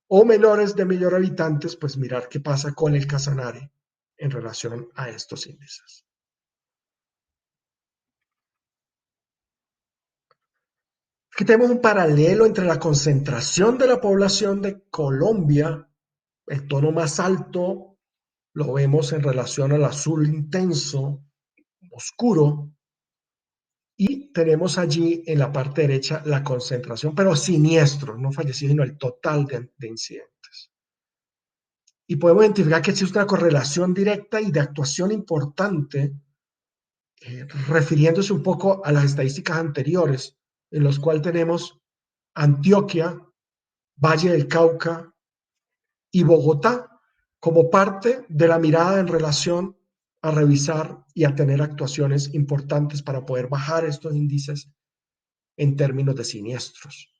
O menores de 1 millón de habitantes, pues mirar qué pasa con el Casanare en relación a estos índices. Aquí tenemos un paralelo entre la concentración de la población de Colombia, el tono más alto lo vemos en relación al azul intenso, oscuro, y tenemos allí en la parte derecha la concentración, pero siniestros, no fallecidos, sino el total de incidentes. Y podemos identificar que existe una correlación directa y de actuación importante, refiriéndose un poco a las estadísticas anteriores, en los cuales tenemos Antioquia, Valle del Cauca y Bogotá como parte de la mirada en relación a revisar y a tener actuaciones importantes para poder bajar estos índices en términos de siniestros.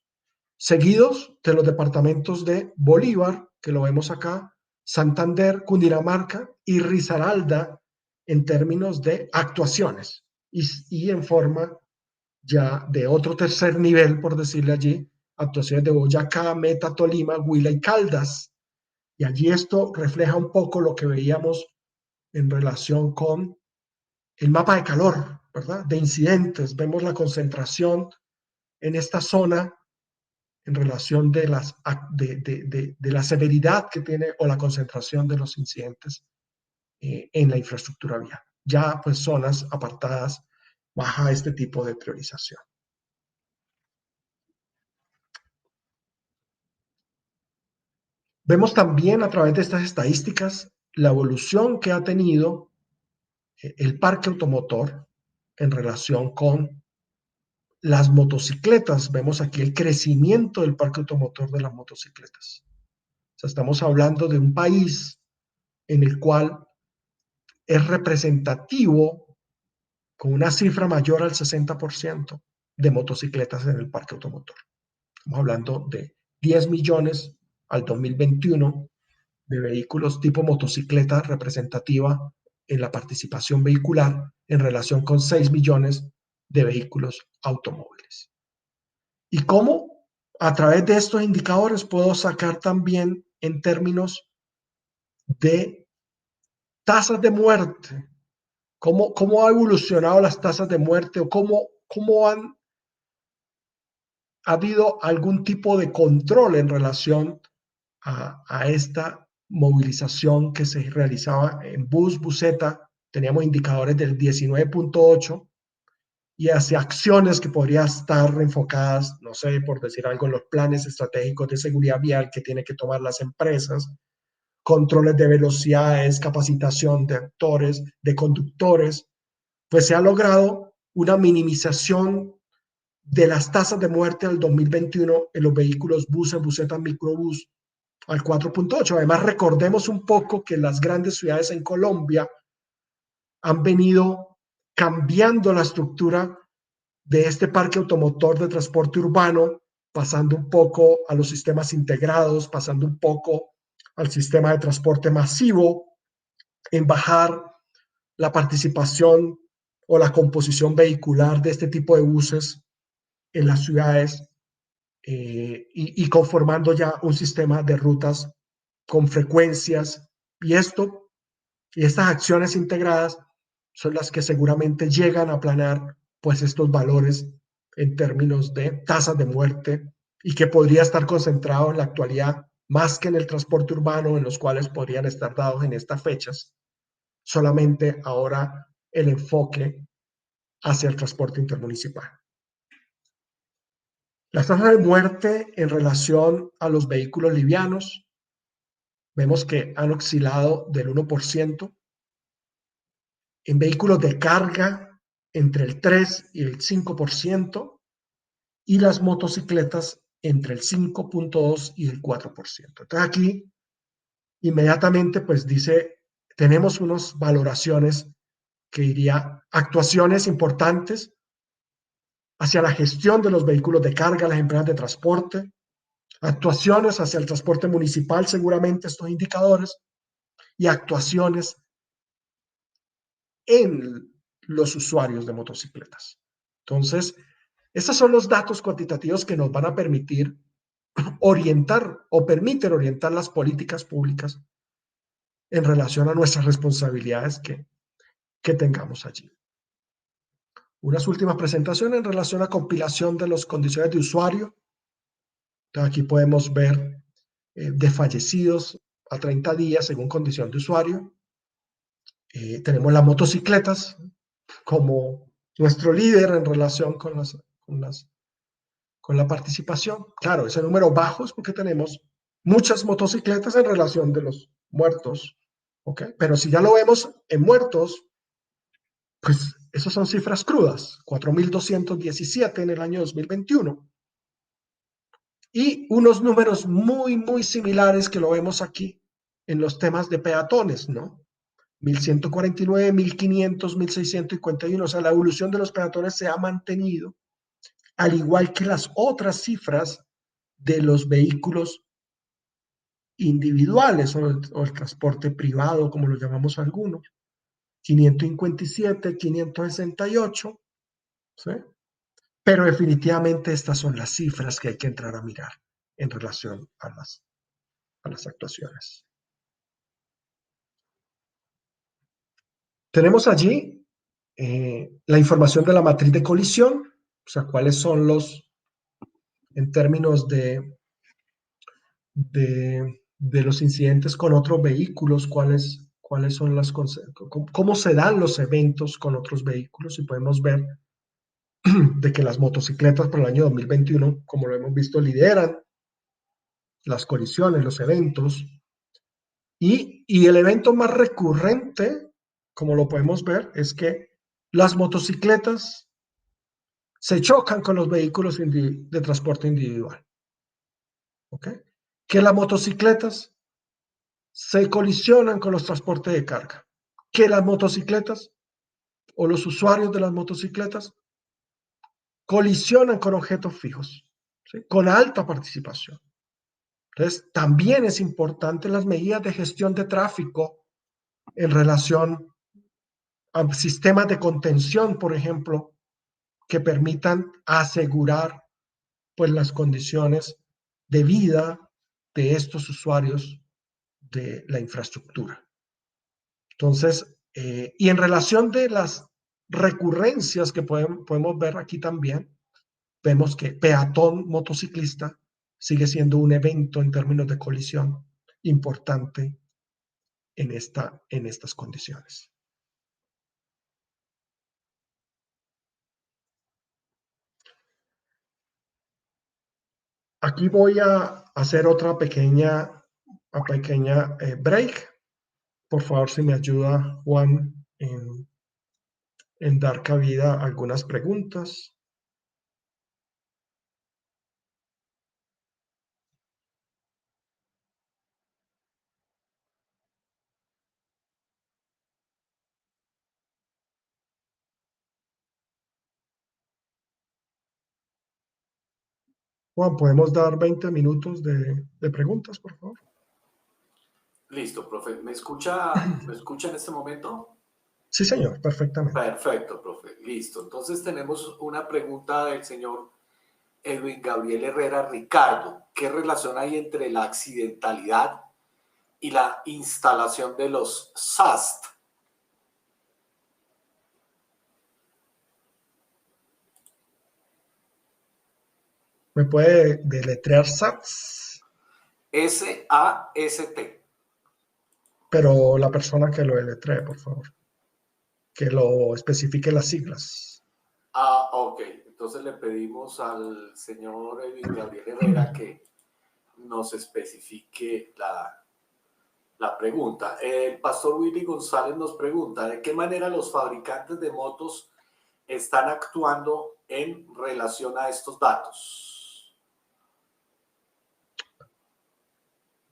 Seguidos de los departamentos de Bolívar, que lo vemos acá, Santander, Cundinamarca y Risaralda en términos de actuaciones y en forma ya de otro tercer nivel, por decirle allí, actuaciones de Boyacá, Meta, Tolima, Huila y Caldas. Y allí esto refleja un poco lo que veíamos en relación con el mapa de calor, ¿verdad? De incidentes. Vemos la concentración en esta zona en relación de la severidad que tiene o la concentración de los incidentes en la infraestructura vial. Ya pues zonas apartadas baja este tipo de priorización. Vemos también a través de estas estadísticas la evolución que ha tenido el parque automotor en relación con las motocicletas. Vemos aquí el crecimiento del parque automotor de las motocicletas. O sea, estamos hablando de un país en el cual es representativo con una cifra mayor al 60% de motocicletas en el parque automotor. Estamos hablando de 10 millones al 2021 de vehículos tipo motocicleta representativa en la participación vehicular en relación con 6 millones de vehículos automóviles. ¿Y cómo? A través de estos indicadores puedo sacar también en términos de tasas de muerte, cómo ha evolucionado las tasas de muerte o cómo han ha habido algún tipo de control en relación a esta movilización que se realizaba en bus, buseta. Teníamos indicadores del 19.8 y hacia acciones que podrían estar enfocadas, no sé, por decir algo, en los planes estratégicos de seguridad vial que tienen que tomar las empresas, controles de velocidades, capacitación de actores, de conductores, pues se ha logrado una minimización de las tasas de muerte del 2021 en los vehículos buses, busetas, microbús al 4.8. Además, recordemos un poco que las grandes ciudades en Colombia han venido cambiando la estructura de este parque automotor de transporte urbano, pasando un poco a los sistemas integrados, pasando un poco al sistema de transporte masivo, en bajar la participación o la composición vehicular de este tipo de buses en las ciudades, y conformando ya un sistema de rutas con frecuencias. Y estas acciones integradas son las que seguramente llegan a aplanar pues estos valores en términos de tasas de muerte, y que podría estar concentrado en la actualidad más que en el transporte urbano, en los cuales podrían estar dados en estas fechas. Solamente ahora el enfoque hacia el transporte intermunicipal. Las tasas de muerte en relación a los vehículos livianos, vemos que han oscilado del 1%, en vehículos de carga entre el 3 y el 5%, y las motocicletas entre el 5.2 y el 4%. Entonces aquí inmediatamente pues dice, tenemos unas valoraciones que diría actuaciones importantes hacia la gestión de los vehículos de carga, las empresas de transporte, actuaciones hacia el transporte municipal, seguramente estos indicadores, y actuaciones en los usuarios de motocicletas. Entonces, estos son los datos cuantitativos que nos van a permitir orientar o permiten orientar las políticas públicas en relación a nuestras responsabilidades que tengamos allí. Unas últimas presentaciones en relación a compilación de las condiciones de usuario. Entonces, aquí podemos ver de fallecidos a 30 días según condición de usuario. Tenemos las motocicletas como nuestro líder en relación con la participación. Claro, ese número bajo es porque tenemos muchas motocicletas en relación de los muertos, ¿ok? Pero si ya lo vemos en muertos, pues esas son cifras crudas, 4.217 en el año 2021. Y unos números muy, muy similares que lo vemos aquí en los temas de peatones, ¿no? 1.149, 1.500, 1.651. O sea, la evolución de los peatones se ha mantenido, al igual que las otras cifras de los vehículos individuales o el transporte privado, como lo llamamos algunos. 557, 568, ¿sí? Pero definitivamente estas son las cifras que hay que entrar a mirar en relación a las actuaciones. Tenemos allí la información de la matriz de colisión, o sea, cuáles son en términos de los incidentes con otros vehículos, cuáles son cómo se dan los eventos con otros vehículos, y podemos ver de que las motocicletas por el año 2021, como lo hemos visto, lideran las colisiones, los eventos, y el evento más recurrente, como lo podemos ver, es que las motocicletas se chocan con los vehículos de transporte individual, ¿ok? Que las motocicletas se colisionan con los transportes de carga, que las motocicletas o los usuarios de las motocicletas colisionan con objetos fijos, ¿sí? Con alta participación. Entonces, también es importante las medidas de gestión de tráfico en relación a sistemas de contención, por ejemplo, que permitan asegurar pues las condiciones de vida de estos usuarios de la infraestructura. Entonces, y en relación de las recurrencias que podemos ver aquí también, vemos que peatón motociclista sigue siendo un evento en términos de colisión importante en estas condiciones. Aquí voy a hacer otra pequeña break. Por favor, si me ayuda Juan en dar cabida a algunas preguntas. Juan, ¿podemos dar 20 minutos de preguntas, por favor? Listo, profe. ¿Me escucha en este momento? Sí, señor, perfectamente. Perfecto, profe. Listo. Entonces tenemos una pregunta del señor Edwin Gabriel Herrera. Ricardo, ¿qué relación hay entre la accidentalidad y la instalación de los SAST? ¿Me puede deletrear SATS? S-A-S-T. Pero la persona que lo deletree, por favor. Que lo especifique las siglas. Ah, ok. Entonces le pedimos al señor Edwin Gabriel Herrera que nos especifique la pregunta. El pastor Willy González nos pregunta, ¿de qué manera los fabricantes de motos están actuando en relación a estos datos?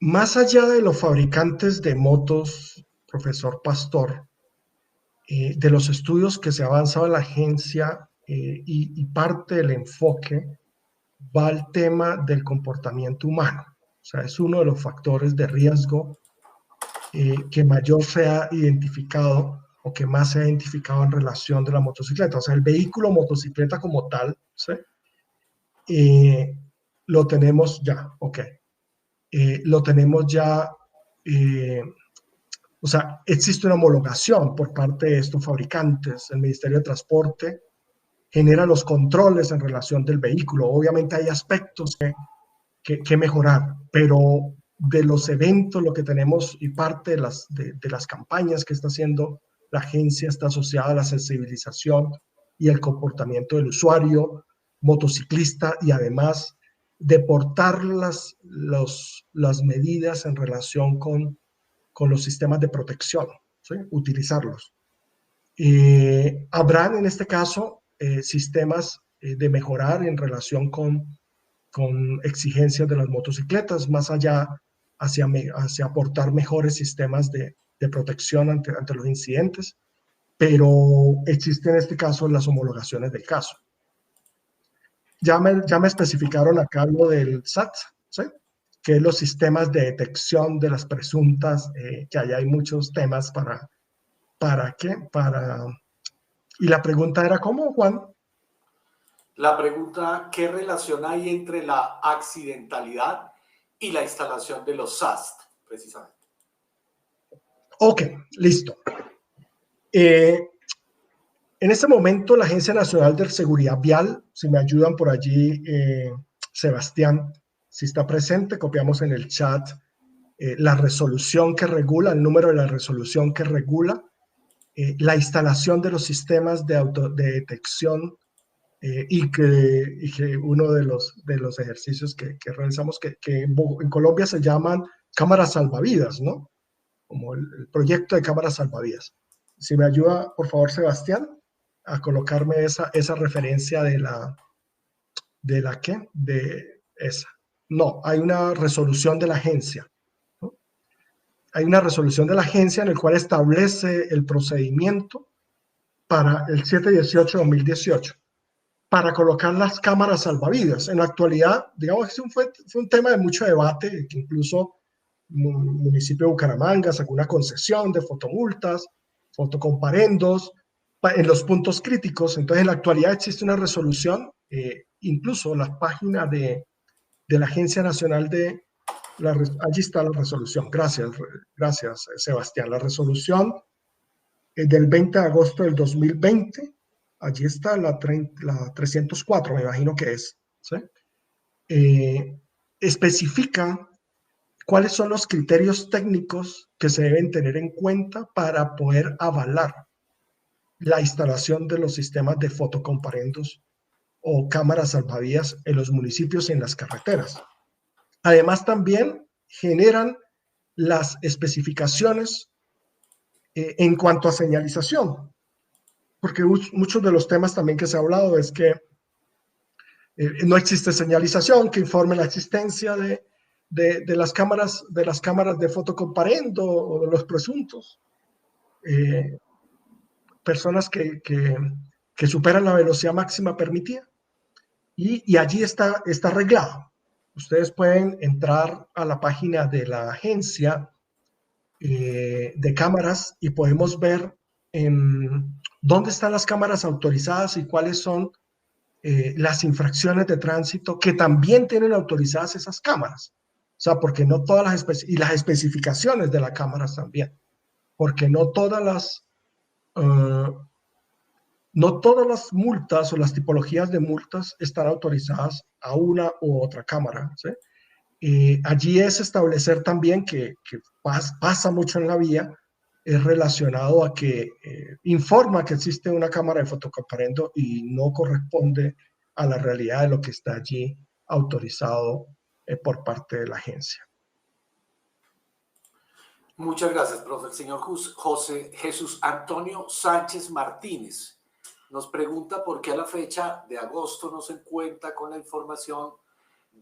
Más allá de los fabricantes de motos, profesor Pastor, de los estudios que se ha avanzado en la agencia y parte del enfoque va al tema del comportamiento humano. O sea, es uno de los factores de riesgo que mayor se ha identificado o que más se ha identificado en relación de la motocicleta. O sea, el vehículo motocicleta como tal, ¿sí? Lo tenemos ya, ok. Lo tenemos ya, o sea, existe una homologación por parte de estos fabricantes. El Ministerio de Transporte genera los controles en relación del vehículo. Obviamente hay aspectos que mejorar, pero de los eventos, lo que tenemos y parte de las campañas que está haciendo la agencia está asociada a la sensibilización y el comportamiento del usuario motociclista y además deportar las medidas en relación con los sistemas de protección, ¿sí? Utilizarlos. Habrán en este caso sistemas de mejorar en relación con exigencias de las motocicletas, más allá hacia aportar mejores sistemas de protección ante los incidentes, pero existen en este caso las homologaciones del caso. Ya me especificaron acá lo del SAT, ¿sí? Que es los sistemas de detección de las presuntas, que allá hay muchos temas ¿para qué? Y la pregunta era, ¿cómo, Juan? La pregunta, ¿qué relación hay entre la accidentalidad y la instalación de los SAST, precisamente? Ok, listo. En este momento, la Agencia Nacional de Seguridad Vial, si me ayudan por allí, Sebastián, si está presente, copiamos en el chat la resolución que regula, el número de la resolución que regula la instalación de los sistemas de detección y que uno de los ejercicios que realizamos, que en Colombia se llaman cámaras salvavidas, ¿no? Como el proyecto de cámaras salvavidas. Si me ayuda, por favor, Sebastián, a colocarme esa referencia de la ¿qué? De esa. No, hay una resolución de la agencia. ¿No? Hay una resolución de la agencia en el cual establece el procedimiento para el 718-2018 para colocar las cámaras salvavidas. En la actualidad, digamos que fue un tema de mucho debate, que incluso el municipio de Bucaramanga sacó una concesión de fotomultas, fotocomparendos, en los puntos críticos. Entonces, en la actualidad existe una resolución, incluso la página de la Agencia Nacional allí está la resolución. Gracias, Sebastián. La resolución del 20 de agosto del 2020 allí está la 304, me imagino que es, ¿sí? Especifica cuáles son los criterios técnicos que se deben tener en cuenta para poder avalar la instalación de los sistemas de fotocomparendos o cámaras salvavidas en los municipios y en las carreteras. Además, también generan las especificaciones en cuanto a señalización, porque muchos de los temas también que se ha hablado es que no existe señalización que informe la existencia de las cámaras de fotocomparendo o de los presuntos. Personas que superan la velocidad máxima permitida. Y allí está arreglado. Ustedes pueden entrar a la página de la agencia de cámaras y podemos ver dónde están las cámaras autorizadas y cuáles son las infracciones de tránsito que también tienen autorizadas esas cámaras. O sea, porque no todas y las especificaciones de las cámaras también, porque no todas las multas o las tipologías de multas están autorizadas a una u otra cámara, ¿sí? Allí es establecer también que pasa mucho en la vía, es relacionado a que informa que existe una cámara de fotocomparendo y no corresponde a la realidad de lo que está allí autorizado por parte de la agencia. Muchas gracias, profe. El señor José Jesús Antonio Sánchez Martínez nos pregunta por qué a la fecha de agosto no se cuenta con la información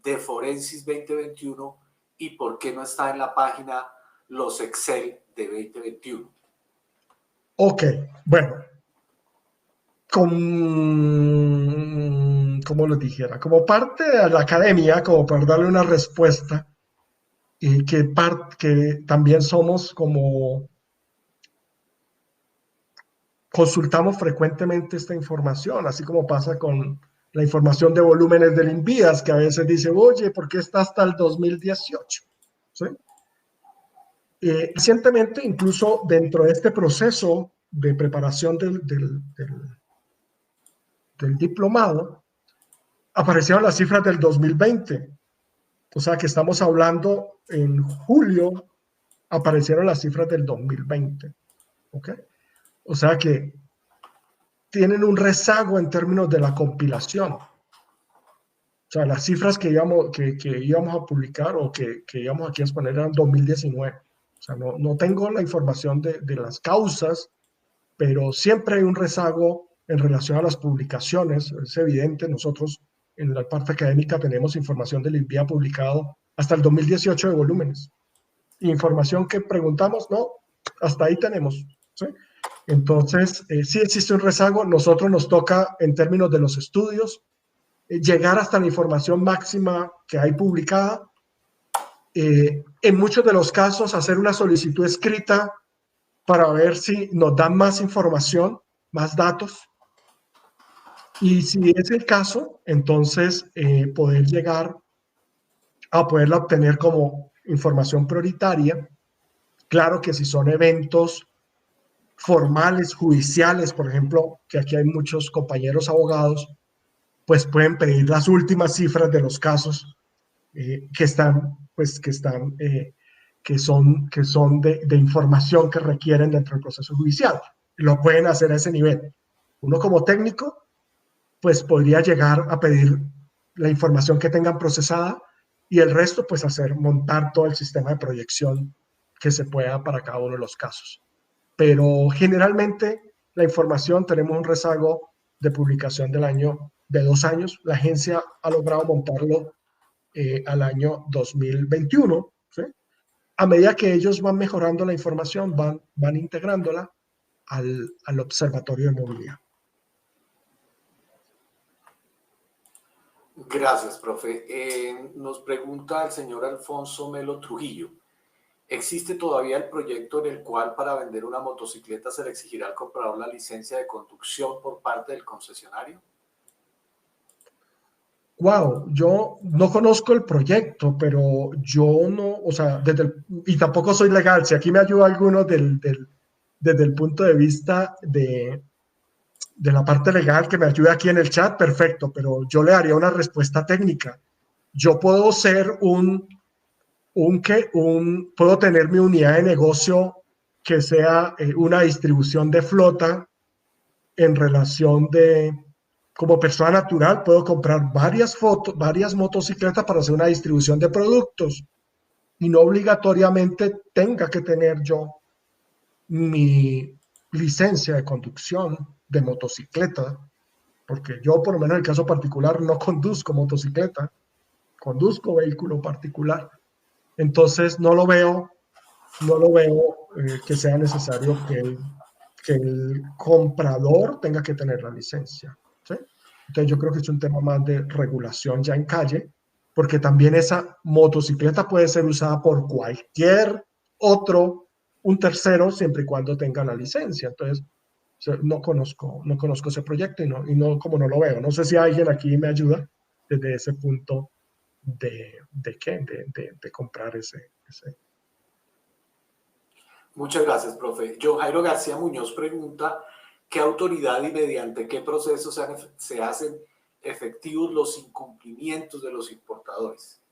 de Forensis 2021 y por qué no está en la página los Excel de 2021. Ok, bueno, como lo dijera, como parte de la academia, como para darle una respuesta, que también somos como consultamos frecuentemente esta información, así como pasa con la información de volúmenes del INVIAS, que a veces dice, oye, ¿por qué está hasta el 2018? ¿Sí? Recientemente, incluso dentro de este proceso de preparación del diplomado, aparecieron las cifras del 2020. O sea que estamos hablando en julio, aparecieron las cifras del 2020. ¿Ok? O sea que tienen un rezago en términos de la compilación. O sea, las cifras que íbamos a publicar o que íbamos aquí a exponer eran 2019. O sea, no tengo la información de las causas, pero siempre hay un rezago en relación a las publicaciones. Es evidente, nosotros en la parte académica tenemos información del INVIA publicado hasta el 2018 de volúmenes. Información que preguntamos, no, hasta ahí tenemos, ¿sí? Entonces, sí existe un rezago. Nosotros nos toca, en términos de los estudios, llegar hasta la información máxima que hay publicada. En muchos de los casos, hacer una solicitud escrita para ver si nos dan más información, más datos. Y si es el caso, entonces poder llegar a poderla obtener como información prioritaria. Claro que si son eventos formales, judiciales, por ejemplo, que aquí hay muchos compañeros abogados, pues pueden pedir las últimas cifras de los casos que son de información que requieren dentro del proceso judicial. Lo pueden hacer a ese nivel. Uno como técnico, pues podría llegar a pedir la información que tengan procesada y el resto, pues montar todo el sistema de proyección que se pueda para cada uno de los casos. Pero generalmente la información, tenemos un rezago de publicación de 2 años. La agencia ha logrado montarlo al año 2021, ¿sí? A medida que ellos van mejorando la información, van integrándola al Observatorio de Movilidad. Gracias, profe. Nos pregunta el señor Alfonso Melo Trujillo. ¿Existe todavía el proyecto en el cual para vender una motocicleta se le exigirá al comprador la licencia de conducción por parte del concesionario? Wow, yo no conozco el proyecto, pero yo no, o sea, y tampoco soy legal. Si aquí me ayuda alguno desde el punto de vista de la parte legal que me ayude aquí en el chat, perfecto, pero yo le daría una respuesta técnica. Yo puedo ser puedo tener mi unidad de negocio que sea una distribución de flota en relación como persona natural, puedo comprar varias motocicletas para hacer una distribución de productos y no obligatoriamente tenga que tener yo mi licencia de conducción de motocicleta, porque yo, por lo menos en el caso particular, no conduzco motocicleta, conduzco vehículo particular. Entonces no lo veo que sea necesario que el comprador tenga que tener la licencia, ¿sí? Entonces yo creo que es un tema más de regulación ya en calle, porque también esa motocicleta puede ser usada por cualquier un tercero, siempre y cuando tenga la licencia. Entonces, no conozco ese proyecto como no lo veo. No sé si alguien aquí me ayuda desde ese punto de comprar ese. Muchas gracias, profe. John Jairo García Muñoz pregunta, ¿qué autoridad y mediante qué proceso se hacen efectivos los incumplimientos de los importadores?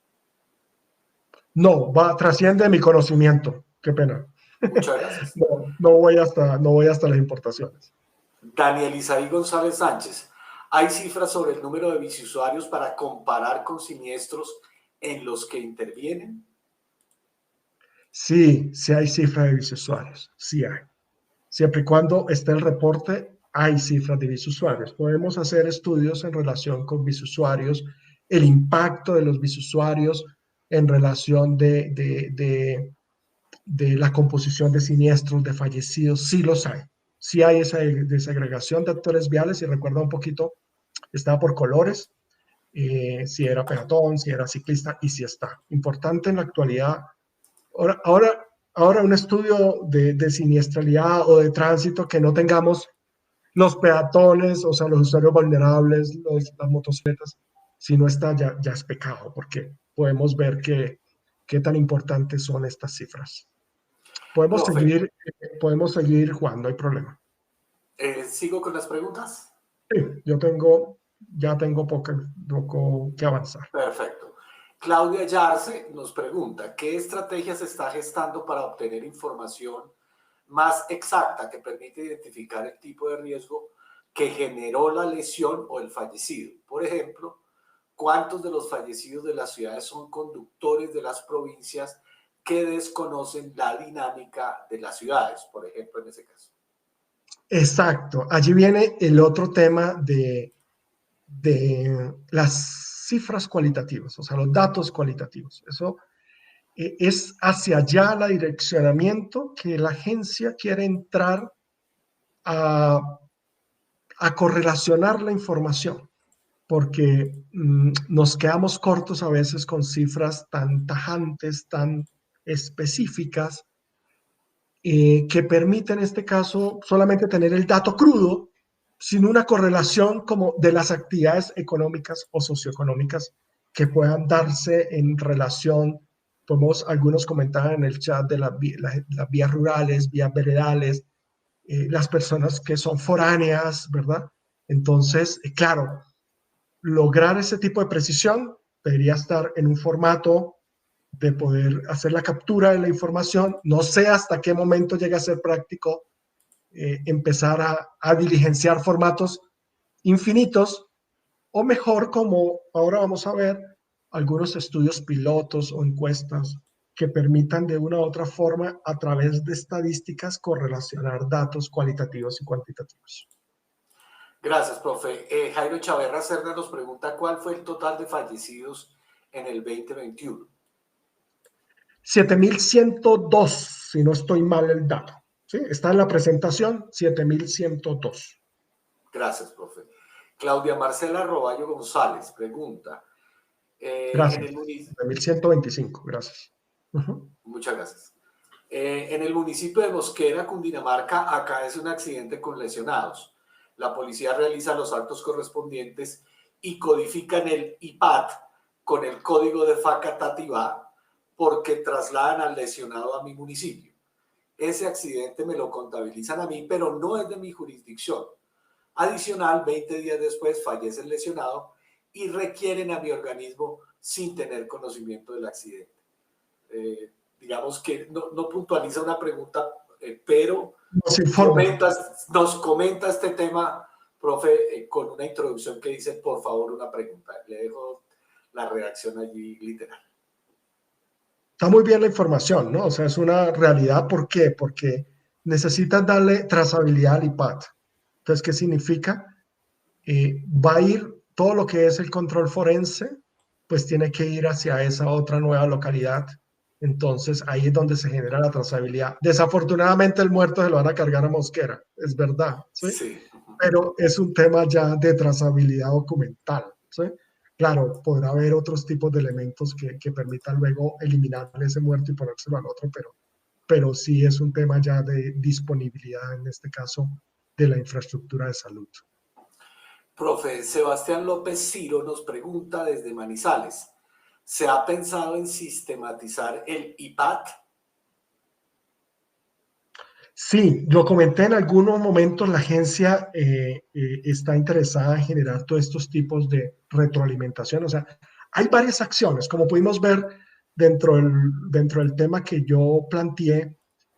No, trasciende mi conocimiento. Qué pena. Muchas gracias. No voy hasta las importaciones. Daniel Isaí González Sánchez, ¿hay cifras sobre el número de biciusuarios para comparar con siniestros en los que intervienen? Sí hay cifras de biciusuarios, sí hay. Siempre y cuando esté el reporte, hay cifras de biciusuarios. Podemos hacer estudios en relación con biciusuarios, el impacto de los biciusuarios en relación de la composición de siniestros, de fallecidos, sí los hay. Sí hay esa desagregación de actores viales, y recuerda un poquito, estaba por colores, si era peatón, si era ciclista, y si está. Importante en la actualidad. Ahora un estudio de siniestralidad o de tránsito que no tengamos los peatones, o sea, los usuarios vulnerables, las motocicletas, si no está, ya es pecado, porque podemos ver qué tan importantes son estas cifras. Podemos seguir jugando, no hay problema. ¿Sigo con las preguntas? Sí, ya tengo poco que avanzar. Perfecto. Claudia Yarce nos pregunta, ¿qué estrategia se está gestando para obtener información más exacta que permite identificar el tipo de riesgo que generó la lesión o el fallecido? Por ejemplo, ¿cuántos de los fallecidos de las ciudades son conductores de las provincias que desconocen la dinámica de las ciudades, por ejemplo, en ese caso? Exacto. Allí viene el otro tema de las cifras cualitativas, o sea, los datos cualitativos. Eso es hacia allá el direccionamiento que la agencia quiere entrar a correlacionar la información, porque nos quedamos cortos a veces con cifras tan tajantes, tan específicas, que permite en este caso solamente tener el dato crudo, sin una correlación como de las actividades económicas o socioeconómicas que puedan darse en relación. Algunos comentaban en el chat de las vías rurales, vías veredales, las personas que son foráneas, ¿verdad? Entonces, claro, lograr ese tipo de precisión debería estar en un formato de poder hacer la captura de la información. No sé hasta qué momento llega a ser práctico empezar a diligenciar formatos infinitos, o mejor, como ahora vamos a ver, algunos estudios pilotos o encuestas que permitan de una u otra forma, a través de estadísticas, correlacionar datos cualitativos y cuantitativos. Gracias, profe. Jairo Chaverra Cerda nos pregunta, ¿cuál fue el total de fallecidos en el 2021? 7.102, si no estoy mal el dato. ¿Sí? Está en la presentación, 7.102. Gracias, profe. Claudia Marcela Roballo González pregunta. Gracias. 7.125, gracias. Muchas gracias. En el municipio de Mosquera, Cundinamarca, acaece un accidente con lesionados. La policía realiza los actos correspondientes y codifican el IPAT con el código de Facatativá porque trasladan al lesionado a mi municipio. Ese accidente me lo contabilizan a mí, pero no es de mi jurisdicción. Adicional, 20 días después fallece el lesionado y requieren a mi organismo sin tener conocimiento del accidente. Digamos que no puntualiza una pregunta, pero nos comenta este tema, profe, con una introducción que dice, por favor, una pregunta. Le dejo la redacción allí literal. Está muy bien la información, ¿no? O sea, es una realidad. ¿Por qué? Porque necesitas darle trazabilidad al IPAT. Entonces, ¿qué significa? Va a ir todo lo que es el control forense, pues tiene que ir hacia esa otra nueva localidad. Entonces, ahí es donde se genera la trazabilidad. Desafortunadamente, el muerto se lo van a cargar a Mosquera, es verdad, ¿sí? Sí. Pero es un tema ya de trazabilidad documental, ¿sí? Claro, podrá haber otros tipos de elementos que permitan luego eliminar ese muerto y ponérselo al otro, pero sí es un tema ya de disponibilidad, en este caso, de la infraestructura de salud. Profe, Sebastián López Ciro nos pregunta desde Manizales, ¿se ha pensado en sistematizar el IPAT? Sí, lo comenté en algunos momentos, la agencia está interesada en generar todos estos tipos de retroalimentación. O sea, hay varias acciones, como pudimos ver dentro del tema que yo planteé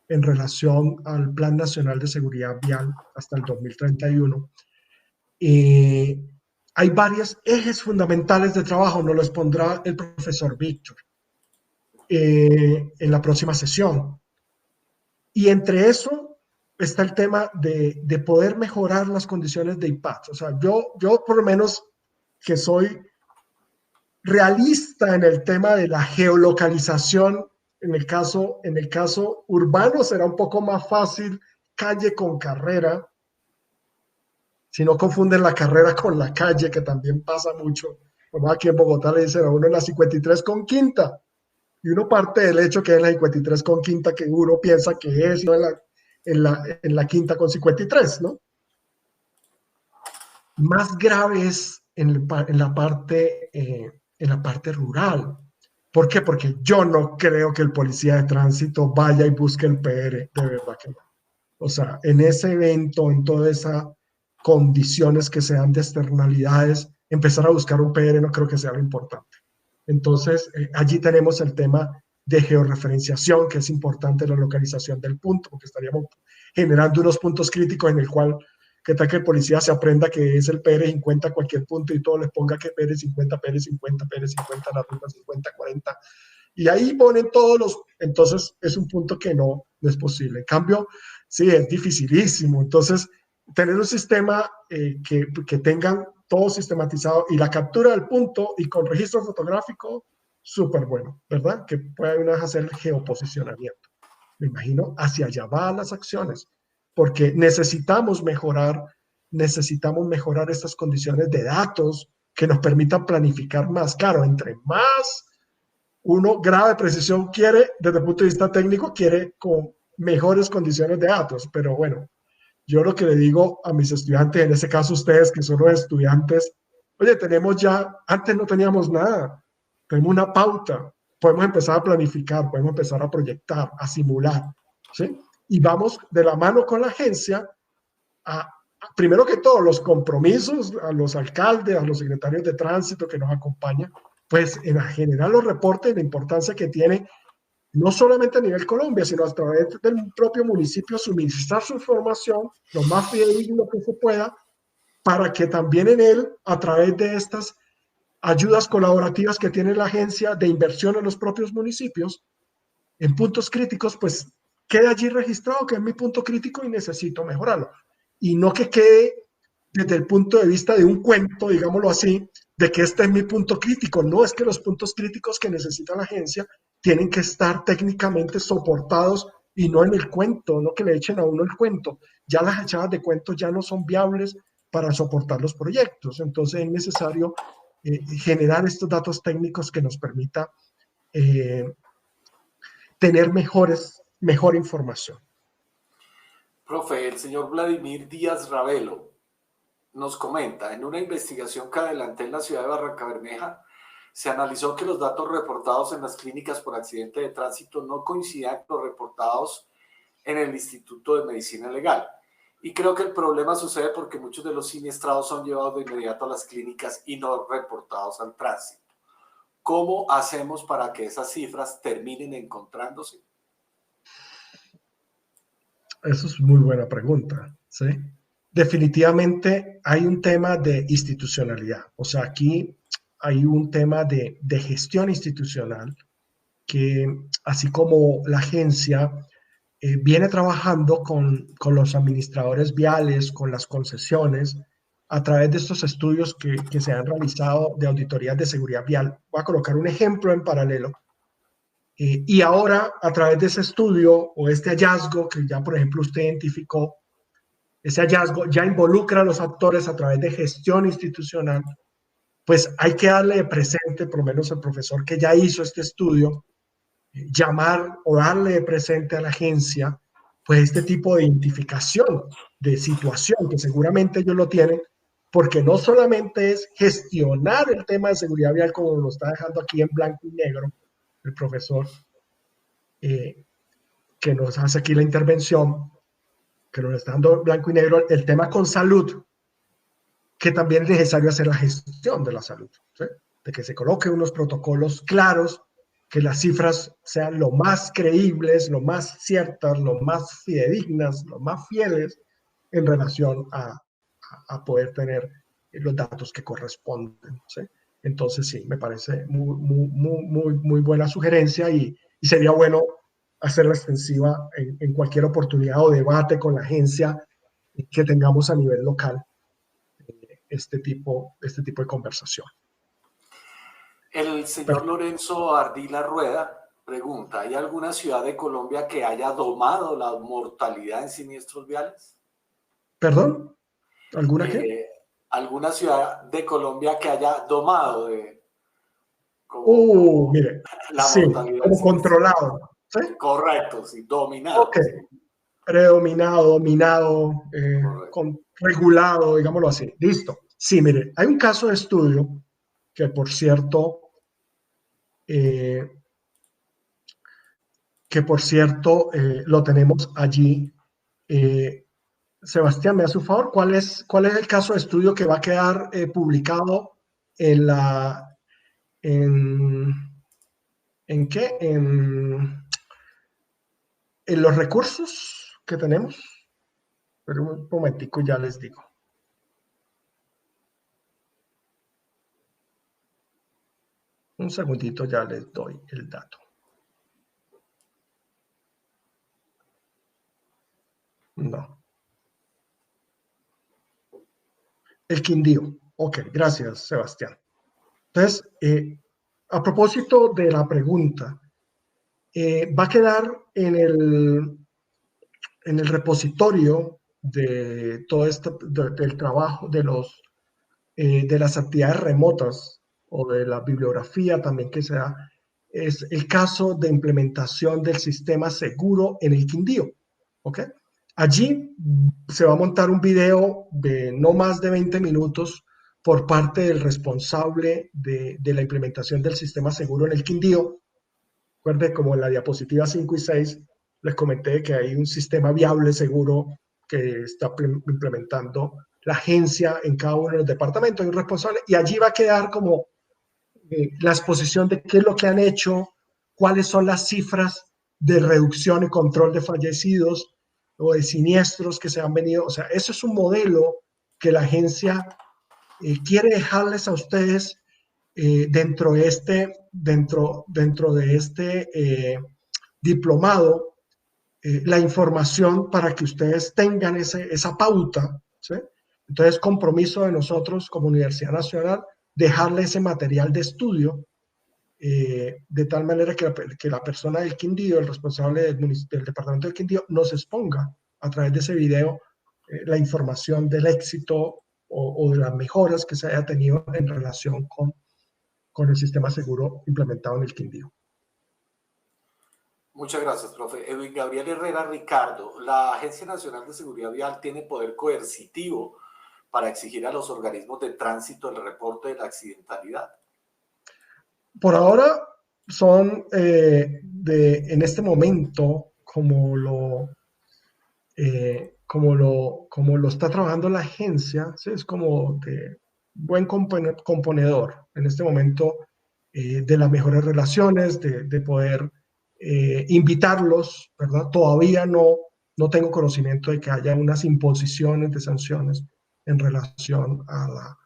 en relación al Plan Nacional de Seguridad Vial hasta el 2031. Hay varios ejes fundamentales de trabajo, nos los pondrá el profesor Víctor en la próxima sesión. Y entre eso está el tema de poder mejorar las condiciones de IPAT. O sea, yo por lo menos que soy realista en el tema de la geolocalización, en el caso urbano será un poco más fácil calle con carrera, si no confunden la carrera con la calle, que también pasa mucho. Como aquí en Bogotá le dicen a uno en la 53 con quinta, y uno parte del hecho que es la 53 con quinta que uno piensa que es, no en la quinta con 53, ¿no? Más grave es en la parte rural. ¿Por qué? Porque yo no creo que el policía de tránsito vaya y busque el PR, de verdad que no. O sea, en ese evento, en todas esas condiciones que sean de externalidades, empezar a buscar un PR no creo que sea lo importante. Entonces, allí tenemos el tema de georreferenciación, que es importante la localización del punto, porque estaríamos generando unos puntos críticos en el cual, que tal que el policía se aprenda que es el PR50 a cualquier punto y todo les ponga que PR50, PR50, PR50, la ruta 50, 40, y ahí ponen todos los, entonces es un punto que no es posible. En cambio, sí, es dificilísimo. Entonces, tener un sistema que tengan todo sistematizado y la captura del punto y con registro fotográfico, súper bueno, ¿verdad? Que pueda una vez hacer el geoposicionamiento. Me imagino hacia allá van las acciones, porque necesitamos mejorar estas condiciones de datos que nos permitan planificar más. Claro, entre más uno grado de precisión quiere, desde el punto de vista técnico, quiere con mejores condiciones de datos, pero bueno, yo lo que le digo a mis estudiantes, en ese caso ustedes que son los estudiantes, oye, tenemos ya, antes no teníamos nada, tenemos una pauta, podemos empezar a planificar, podemos empezar a proyectar, a simular, ¿sí? Y vamos de la mano con la agencia primero que todo, los compromisos a los alcaldes, a los secretarios de tránsito que nos acompañan, pues en general los reportes, la importancia que tiene no solamente a nivel Colombia, sino a través del propio municipio, suministrar su información lo más fidedigno que se pueda, para que también en él, a través de estas ayudas colaborativas que tiene la agencia de inversión en los propios municipios, en puntos críticos, pues quede allí registrado que es mi punto crítico y necesito mejorarlo. Y no que quede desde el punto de vista de un cuento, digámoslo así, de que este es mi punto crítico. No, es que los puntos críticos que necesita la agencia tienen que estar técnicamente soportados y no en el cuento, no que le echen a uno el cuento. Ya las echadas de cuento ya no son viables para soportar los proyectos. Entonces es necesario generar estos datos técnicos que nos permita tener mejor información. Profe, el señor Vladimir Díaz Ravelo nos comenta, en una investigación que adelanté en la ciudad de Barrancabermeja, se analizó que los datos reportados en las clínicas por accidente de tránsito no coincidían con los reportados en el Instituto de Medicina Legal Y creo que el problema sucede porque muchos de los siniestrados son llevados de inmediato a las clínicas y no reportados al tránsito. ¿Cómo hacemos para que esas cifras terminen encontrándose? Eso es muy buena pregunta, ¿sí? Definitivamente hay un tema de institucionalidad. O sea, aquí hay un tema de gestión institucional que, así como la agencia viene trabajando con los administradores viales, con las concesiones, a través de estos estudios que se han realizado de auditorías de seguridad vial. Voy a colocar un ejemplo en paralelo. Y ahora, a través de ese estudio o este hallazgo que ya, por ejemplo, usted identificó, ese hallazgo ya involucra a los actores a través de gestión institucional, pues hay que darle presente, por lo menos el profesor que ya hizo este estudio, llamar o darle presente a la agencia, pues este tipo de identificación de situación, que seguramente ellos lo tienen, porque no solamente es gestionar el tema de seguridad vial como lo está dejando aquí en blanco y negro el profesor, que nos hace aquí la intervención, que nos está dando blanco y negro, el tema con salud, que también es necesario hacer la gestión de la salud, ¿sí? De que se coloquen unos protocolos claros, que las cifras sean lo más creíbles, lo más ciertas, lo más fidedignas, lo más fieles en relación a poder tener los datos que corresponden, ¿sí? Entonces, sí, me parece muy buena sugerencia y sería bueno hacerla extensiva en cualquier oportunidad o debate con la agencia que tengamos a nivel local este tipo de conversación. El señor Lorenzo Ardila Rueda pregunta, ¿hay alguna ciudad de Colombia que haya domado la mortalidad en siniestros viales? ¿Perdón? ¿Alguna qué? ¿Alguna ciudad de Colombia que haya domado como Mire, la sí, mortalidad en como siniestros viales? controlado, ¿sí? Correcto, sí, dominado. Ok, predominado, dominado, regulado, digámoslo así. Listo. Sí, mire, hay un caso de estudio que, por cierto, lo tenemos allí. Sebastián, me hace un favor, ¿cuál es el caso de estudio que va a quedar publicado en ¿en qué? En los recursos que tenemos? Pero un momentico, ya les digo. Un segundito, ya les doy el dato. No. El Quindío. Ok, gracias, Sebastián. Entonces, a propósito de la pregunta, va a quedar en el repositorio de todo del trabajo de las actividades remotas o de la bibliografía también que se da, es el caso de implementación del sistema seguro en el Quindío. ¿Ok? Allí se va a montar un video de no más de 20 minutos por parte del responsable de la implementación del sistema seguro en el Quindío. Recuerde, como en la diapositiva 5 y 6, les comenté que hay un sistema viable seguro que está implementando la agencia en cada uno de los departamentos, hay un responsable, y allí va a quedar como la exposición de qué es lo que han hecho, cuáles son las cifras de reducción y control de fallecidos o de siniestros que se han venido. O sea, eso es un modelo que la agencia quiere dejarles a ustedes dentro de este diplomado, la información para que ustedes tengan esa pauta, ¿sí? Entonces, compromiso de nosotros como Universidad Nacional, dejarle ese material de estudio de tal manera que la persona del Quindío, el responsable del departamento del Quindío, nos exponga a través de ese video la información del éxito o de las mejoras que se haya tenido en relación con el sistema seguro implementado en el Quindío. Muchas gracias, profe. Edwin Gabriel Herrera Ricardo, ¿la Agencia Nacional de Seguridad Vial tiene poder coercitivo para exigir a los organismos de tránsito el reporte de la accidentalidad? Por ahora son en este momento, como como lo está trabajando la agencia, ¿sí? Es como de buen componedor en este momento de las mejores relaciones, de poder invitarlos, ¿verdad? Todavía no tengo conocimiento de que haya unas imposiciones de sanciones en relación a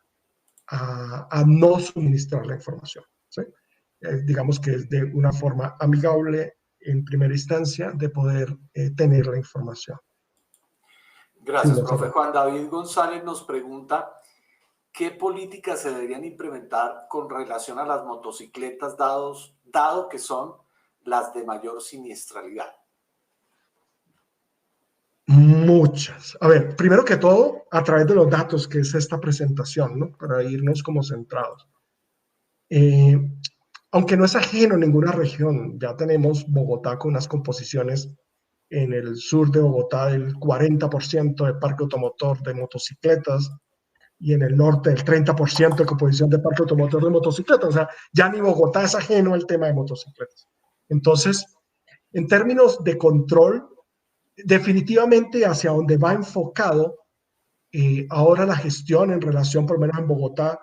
no suministrar la información, ¿sí? Digamos que es de una forma amigable en primera instancia de poder tener la información. Gracias, Sí, profe. Juan David González nos pregunta, ¿qué políticas se deberían implementar con relación a las motocicletas dado que son las de mayor siniestralidad? Muchas. A ver, primero que todo, a través de los datos, que es esta presentación, ¿no? Para irnos como centrados. Aunque no es ajeno a ninguna región, ya tenemos Bogotá con unas composiciones en el sur de Bogotá del 40% de parque automotor de motocicletas y en el norte el 30% de composición de parque automotor de motocicletas. O sea, ya ni Bogotá es ajeno al tema de motocicletas. Entonces, en términos de control, definitivamente hacia donde va enfocado ahora la gestión en relación, por lo menos en Bogotá,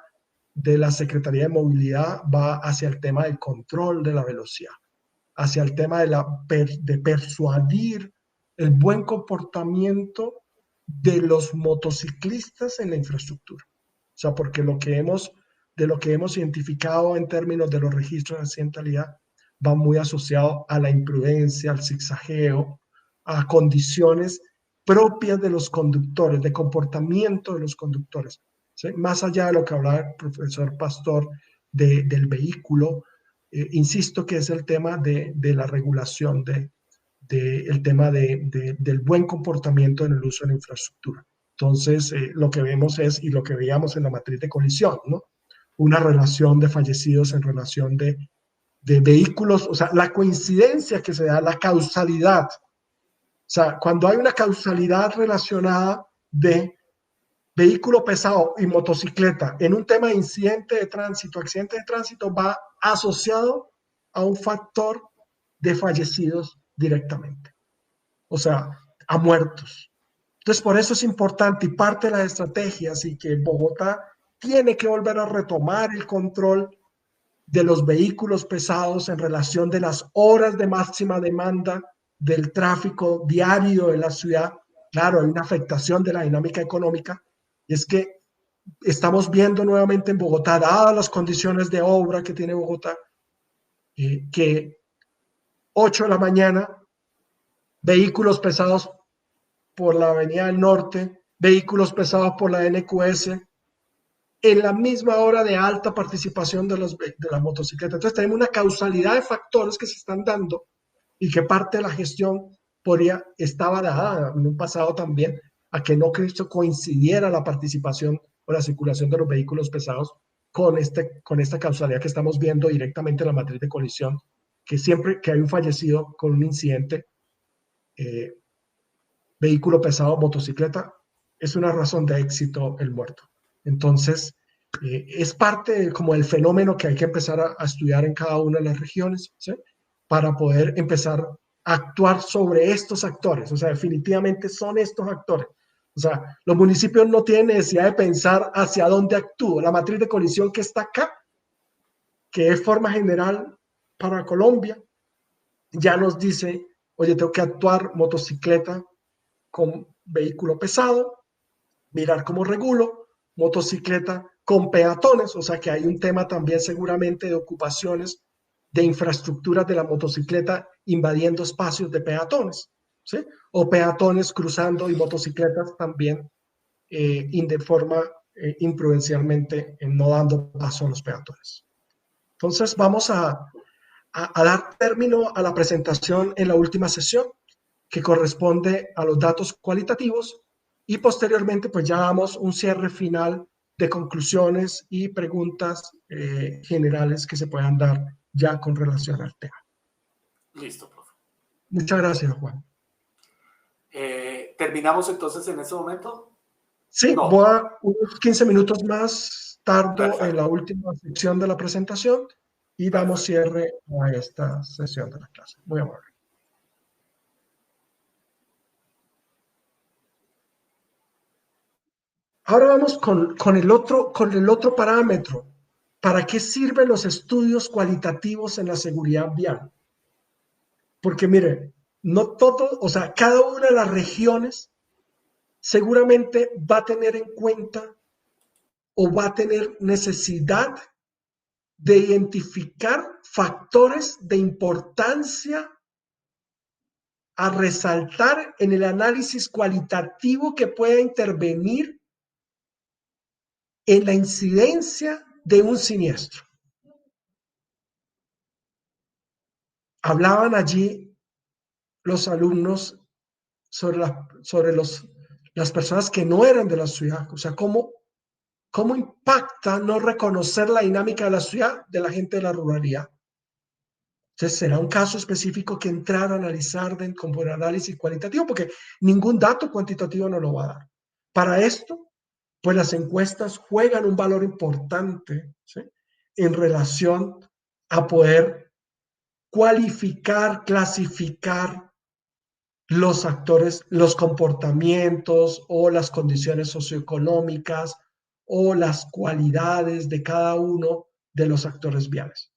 de la Secretaría de Movilidad va hacia el tema del control de la velocidad, hacia el tema de persuadir el buen comportamiento de los motociclistas en la infraestructura. O sea, porque de lo que hemos identificado en términos de los registros de accidentalidad va muy asociado a la imprudencia, al zigzagueo, a condiciones propias de los conductores, de comportamiento de los conductores, ¿sí? Más allá de lo que hablaba el profesor Pastor del vehículo, insisto que es el tema de la regulación, el tema del buen comportamiento en el uso de la infraestructura. Entonces, lo que vemos es, y lo que veíamos en la matriz de colisión, ¿no? Una relación de fallecidos en relación de vehículos, o sea, la coincidencia que se da, la causalidad. O sea, cuando hay una causalidad relacionada de vehículo pesado y motocicleta en un tema de incidente de tránsito, accidente de tránsito, va asociado a un factor de fallecidos directamente. O sea, a muertos. Entonces, por eso es importante y parte de las estrategias y que Bogotá tiene que volver a retomar el control de los vehículos pesados en relación de las horas de máxima demanda del tráfico diario de la ciudad. Claro, hay una afectación de la dinámica económica y es que estamos viendo nuevamente en Bogotá, dadas las condiciones de obra que tiene Bogotá, que 8 de la mañana, vehículos pesados por la Avenida del Norte, vehículos pesados por la NQS, en la misma hora de alta participación de las motocicletas. Entonces tenemos una causalidad de factores que se están dando y que parte de la gestión estaba dada en un pasado también a que no coincidiera la participación o la circulación de los vehículos pesados con esta causalidad que estamos viendo directamente en la matriz de colisión, que siempre que hay un fallecido con un incidente, vehículo pesado, motocicleta, es una razón de éxito el muerto. Entonces, es parte como del fenómeno que hay que empezar a estudiar en cada una de las regiones, ¿sí? Para poder empezar a actuar sobre estos actores. O sea, definitivamente son estos actores. O sea, los municipios no tienen necesidad de pensar hacia dónde actúo. La matriz de colisión que está acá, que es forma general para Colombia, ya nos dice, oye, tengo que actuar motocicleta con vehículo pesado, mirar cómo regulo, motocicleta con peatones, o sea que hay un tema también seguramente de ocupaciones de infraestructuras de la motocicleta invadiendo espacios de peatones, ¿sí? O peatones cruzando y motocicletas también de forma imprudencialmente no dando paso a los peatones. Entonces vamos a dar término a la presentación en la última sesión, que corresponde a los datos cualitativos, y posteriormente pues ya damos un cierre final de conclusiones y preguntas generales que se puedan dar ya con relación al tema. Listo, profe. Muchas gracias, Juan. ¿Terminamos entonces en este momento? Sí, no. Voy a unos 15 minutos más tardo. Perfecto. En la última sección de la presentación y damos cierre a esta sesión de la clase. Muy amable. Ahora vamos con el otro parámetro. ¿Para qué sirven los estudios cualitativos en la seguridad vial? Porque mire, no todo, o sea, cada una de las regiones seguramente va a tener en cuenta o va a tener necesidad de identificar factores de importancia a resaltar en el análisis cualitativo que pueda intervenir en la incidencia de un siniestro. Hablaban allí los alumnos sobre las personas que no eran de la ciudad, o sea, cómo impacta no reconocer la dinámica de la ciudad de la gente de la ruralidad. Entonces, será un caso específico que entrar a analizar como el análisis cualitativo, porque ningún dato cuantitativo nos lo va a dar. Para esto, pues las encuestas juegan un valor importante, ¿sí?, en relación a poder cualificar, clasificar los actores, los comportamientos o las condiciones socioeconómicas o las cualidades de cada uno de los actores viales.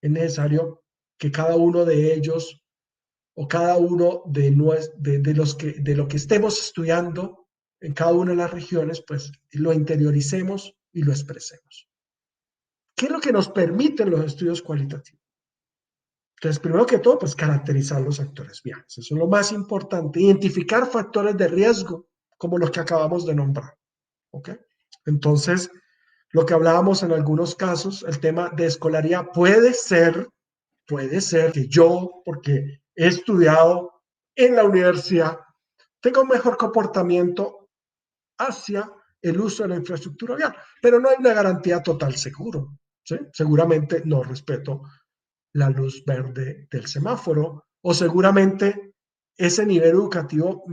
Es necesario que cada uno de ellos o cada uno de lo que estemos estudiando en cada una de las regiones, pues lo interioricemos y lo expresemos. ¿Qué es lo que nos permiten los estudios cualitativos? Entonces, primero que todo, pues caracterizar los actores viales. Eso es lo más importante. Identificar factores de riesgo, como los que acabamos de nombrar. ¿Ok? Entonces, lo que hablábamos en algunos casos, el tema de escolaridad, puede ser que yo, porque he estudiado en la universidad, tenga un mejor comportamiento hacia el uso de la infraestructura vial, pero no hay una garantía total seguro, ¿sí? Seguramente no respeto la luz verde del semáforo, o seguramente ese nivel educativo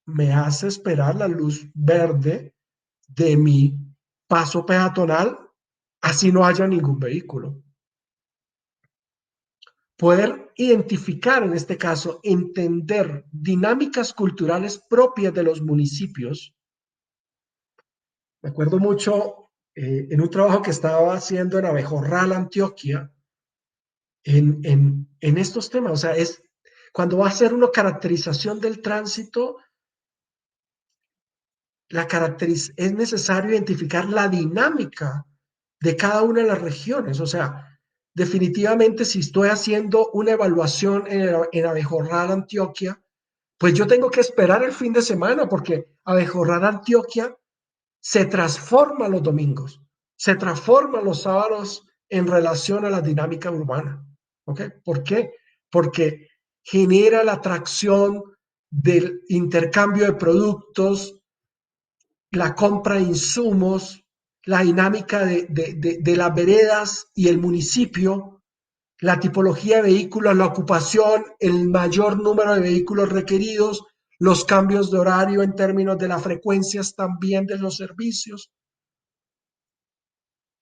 me hace esperar la luz verde de mi paso peatonal, así no haya ningún vehículo. Poder identificar, en este caso, entender dinámicas culturales propias de los municipios. Me acuerdo mucho en un trabajo que estaba haciendo en Abejorral, Antioquia, en estos temas. O sea, es cuando va a hacer una caracterización del tránsito, es necesario identificar la dinámica de cada una de las regiones. O sea, definitivamente si estoy haciendo una evaluación en Abejorral, Antioquia, pues yo tengo que esperar el fin de semana porque Abejorral, Antioquia se transforma los domingos, se transforma los sábados en relación a la dinámica urbana. ¿Ok? ¿Por qué? Porque genera la atracción del intercambio de productos, la compra de insumos, la dinámica de las veredas y el municipio, la tipología de vehículos, la ocupación, el mayor número de vehículos requeridos, los cambios de horario en términos de las frecuencias también de los servicios.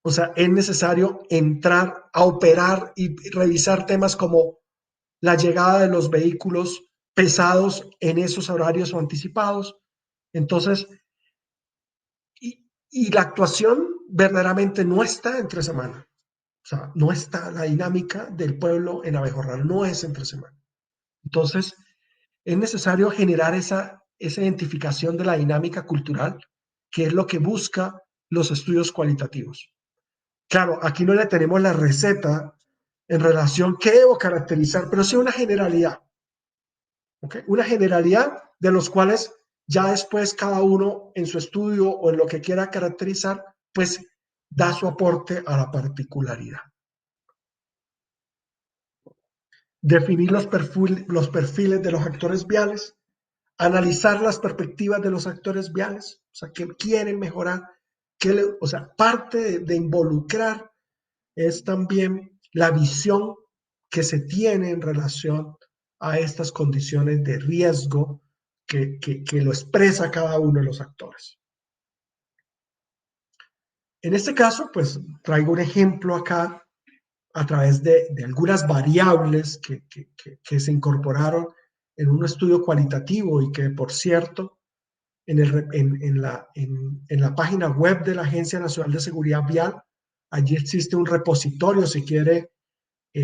O sea, es necesario entrar a operar y revisar temas como la llegada de los vehículos pesados en esos horarios o anticipados. Entonces, y la actuación verdaderamente no está entre semana. O sea, no está la dinámica del pueblo en Abejorral, no es entre semana. Entonces, es necesario generar esa identificación de la dinámica cultural, que es lo que busca los estudios cualitativos. Claro, aquí no le tenemos la receta en relación a qué debo caracterizar, pero sí una generalidad. ¿Okay? Una generalidad de los cuales ya después cada uno en su estudio o en lo que quiera caracterizar, pues da su aporte a la particularidad. Definir los perfiles de los actores viales, analizar las perspectivas de los actores viales, o sea, que quieren mejorar, o sea, parte de involucrar es también la visión que se tiene en relación a estas condiciones de riesgo que lo expresa cada uno de los actores. En este caso, pues traigo un ejemplo acá a través de algunas variables que se incorporaron en un estudio cualitativo y que, por cierto, en la página web de la Agencia Nacional de Seguridad Vial. Allí existe un repositorio. Si quiere,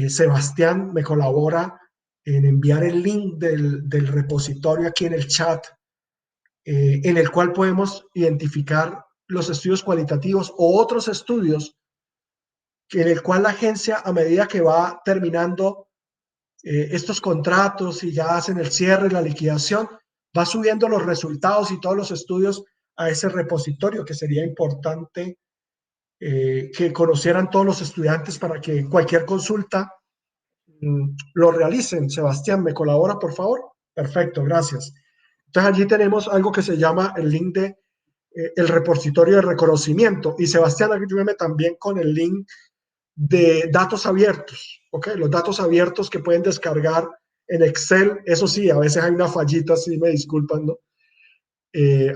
Sebastián me colabora en enviar el link del repositorio aquí en el chat, en el cual podemos identificar los estudios cualitativos o otros estudios en el cual la agencia, a medida que va terminando estos contratos y ya hacen el cierre, la liquidación, va subiendo los resultados y todos los estudios a ese repositorio, que sería importante que conocieran todos los estudiantes para que cualquier consulta lo realicen. Sebastián, ¿me colabora, por favor? Perfecto, gracias. Entonces allí tenemos algo que se llama el link de el repositorio de reconocimiento. Y Sebastián, ayúdame también con el link de datos abiertos, ¿ok? Los datos abiertos que pueden descargar en Excel. Eso sí, a veces hay una fallita, sí, me disculpan, ¿no?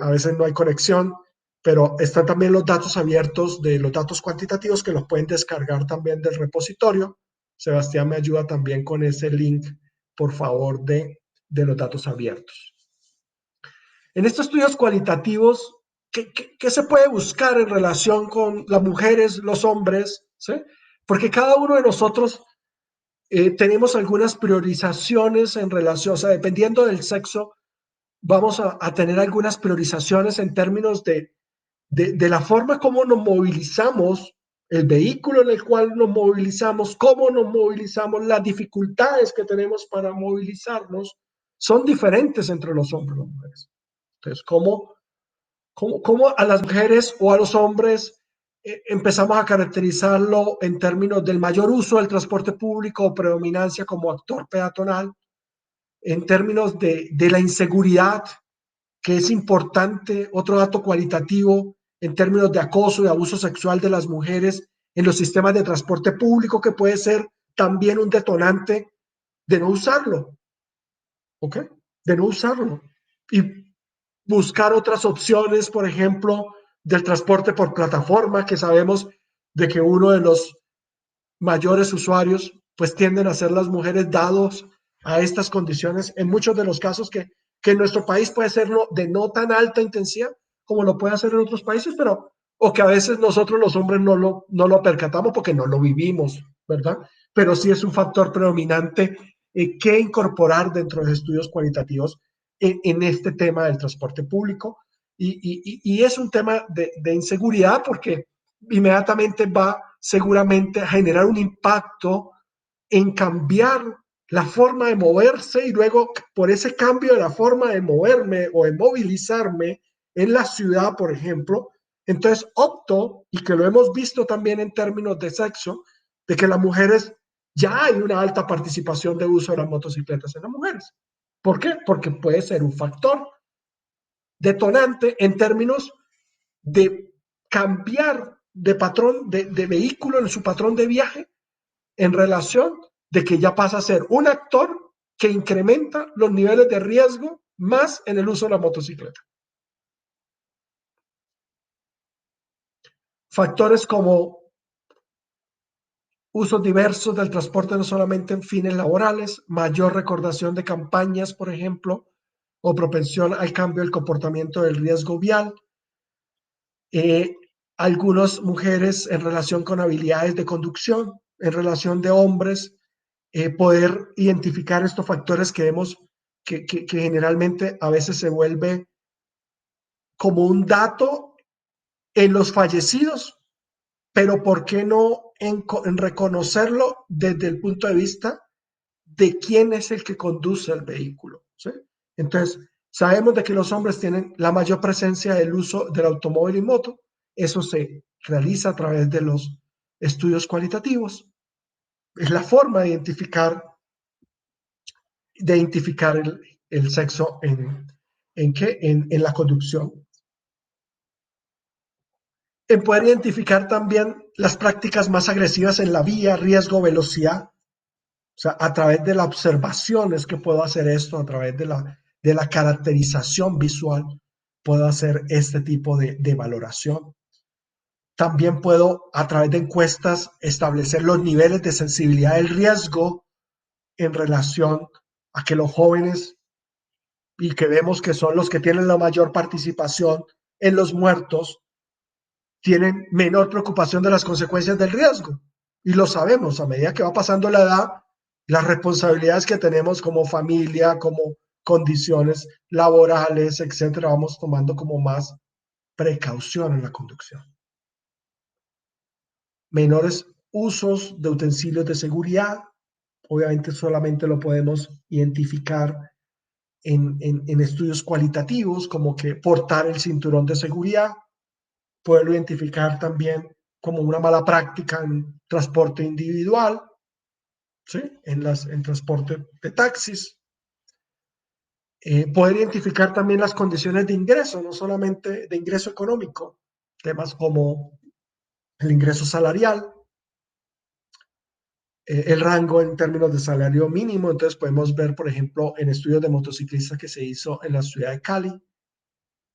A veces no hay conexión, pero están también los datos abiertos de los datos cuantitativos que los pueden descargar también del repositorio. Sebastián me ayuda también con ese link, por favor, de los datos abiertos. En estos estudios cualitativos, ¿qué se puede buscar en relación con las mujeres, los hombres? ¿Sí? Porque cada uno de nosotros tenemos algunas priorizaciones en relación, o sea, dependiendo del sexo, vamos a tener algunas priorizaciones en términos de la forma como nos movilizamos, el vehículo en el cual nos movilizamos, cómo nos movilizamos, las dificultades que tenemos para movilizarnos, son diferentes entre los hombres y las mujeres. Entonces, ¿cómo a las mujeres o a los hombres empezamos a caracterizarlo en términos del mayor uso del transporte público o predominancia como actor peatonal? En términos de la inseguridad, que es importante, otro dato cualitativo, en términos de acoso y abuso sexual de las mujeres en los sistemas de transporte público, que puede ser también un detonante de no usarlo, ¿ok? De no usarlo. Y buscar otras opciones, por ejemplo, del transporte por plataforma, que sabemos de que uno de los mayores usuarios pues tienden a ser las mujeres, dados a estas condiciones, en muchos de los casos que en nuestro país puede ser de no tan alta intensidad como lo puede hacer en otros países, pero o que a veces nosotros los hombres no lo percatamos porque no lo vivimos, ¿verdad? Pero sí es un factor predominante que incorporar dentro de los estudios cualitativos en este tema del transporte público. Y es un tema de inseguridad, porque inmediatamente va seguramente a generar un impacto en cambiar la forma de moverse, y luego por ese cambio de la forma de moverme o de movilizarme en la ciudad, por ejemplo, entonces opto, y que lo hemos visto también en términos de sexo, de que las mujeres, ya hay una alta participación de uso de las motocicletas en las mujeres. ¿Por qué? Porque puede ser un factor detonante en términos de cambiar de patrón de vehículo en su patrón de viaje, en relación de que ya pasa a ser un actor que incrementa los niveles de riesgo más en el uso de la motocicleta. Factores como usos diversos del transporte, no solamente en fines laborales, mayor recordación de campañas, por ejemplo, o propensión al cambio del comportamiento del riesgo vial. Algunas mujeres en relación con habilidades de conducción, en relación de hombres, poder identificar estos factores que vemos que generalmente a veces se vuelve como un dato en los fallecidos, pero ¿por qué no en reconocerlo desde el punto de vista de quién es el que conduce el vehículo? ¿Sí? Entonces, sabemos de que los hombres tienen la mayor presencia del uso del automóvil y moto. Eso se realiza a través de los estudios cualitativos. Es la forma de identificar el sexo en la conducción. En poder identificar también las prácticas más agresivas en la vía, riesgo, velocidad. O sea, a través de la observación es que puedo hacer esto, a través de la caracterización visual puedo hacer este tipo de valoración. También puedo, a través de encuestas, establecer los niveles de sensibilidad del riesgo en relación a que los jóvenes y que vemos que son los que tienen la mayor participación en los muertos, tienen menor preocupación de las consecuencias del riesgo. Y lo sabemos, a medida que va pasando la edad, las responsabilidades que tenemos como familia, como condiciones laborales, etcétera, vamos tomando como más precaución en la conducción. Menores usos de utensilios de seguridad, obviamente solamente lo podemos identificar en estudios cualitativos, como que portar el cinturón de seguridad, poderlo identificar también como una mala práctica en transporte individual, ¿sí? En transporte de taxis. Poder identificar también las condiciones de ingreso, no solamente de ingreso económico, temas como el ingreso salarial, el rango en términos de salario mínimo. Entonces podemos ver, por ejemplo, en estudios de motociclistas que se hizo en la ciudad de Cali,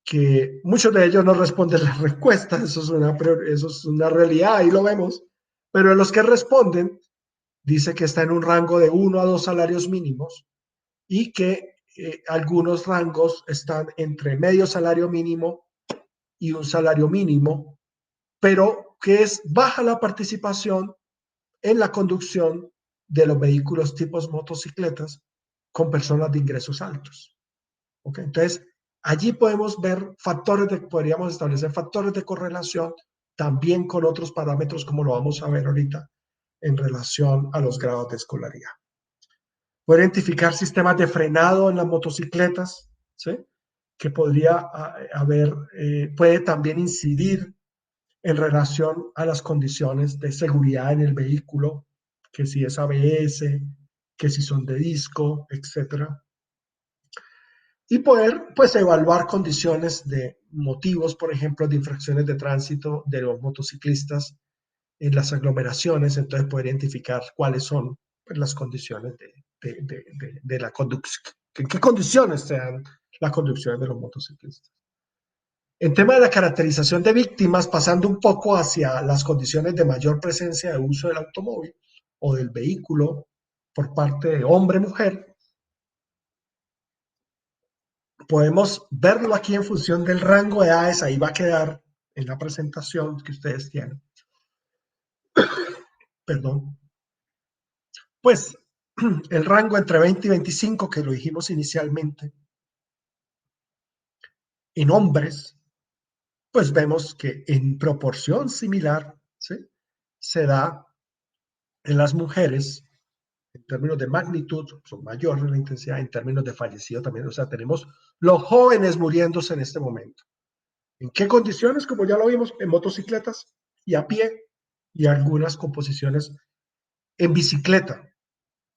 que muchos de ellos no responden las respuestas, eso es una realidad, ahí lo vemos, pero en los que responden, dice que está en un rango de 1 a 2 salarios mínimos y que algunos rangos están entre medio salario mínimo y un salario mínimo, pero que es baja la participación en la conducción de los vehículos tipos motocicletas con personas de ingresos altos. ¿Okay? Entonces, allí podemos ver podríamos establecer factores de correlación también con otros parámetros, como lo vamos a ver ahorita, en relación a los grados de escolaridad. Puede identificar sistemas de frenado en las motocicletas, ¿sí? Que podría puede también incidir en relación a las condiciones de seguridad en el vehículo, que si es ABS, que si son de disco, etcétera. Y poder, pues, evaluar condiciones de motivos, por ejemplo, de infracciones de tránsito de los motociclistas en las aglomeraciones. Entonces, poder identificar cuáles son, pues, las condiciones de la conducción, en qué condiciones sean las conducciones de los motociclistas. En tema de la caracterización de víctimas, pasando un poco hacia las condiciones de mayor presencia de uso del automóvil o del vehículo por parte de hombre-mujer, podemos verlo aquí en función del rango de edades, ahí va a quedar en la presentación que ustedes tienen. Perdón. Pues el rango entre 20 y 25, que lo dijimos inicialmente, en hombres, pues vemos que en proporción similar, ¿sí?, se da en las mujeres. En términos de magnitud, son mayores la intensidad, en términos de fallecido también. O sea, tenemos los jóvenes muriéndose en este momento. ¿En qué condiciones? Como ya lo vimos, en motocicletas y a pie, y algunas composiciones en bicicleta.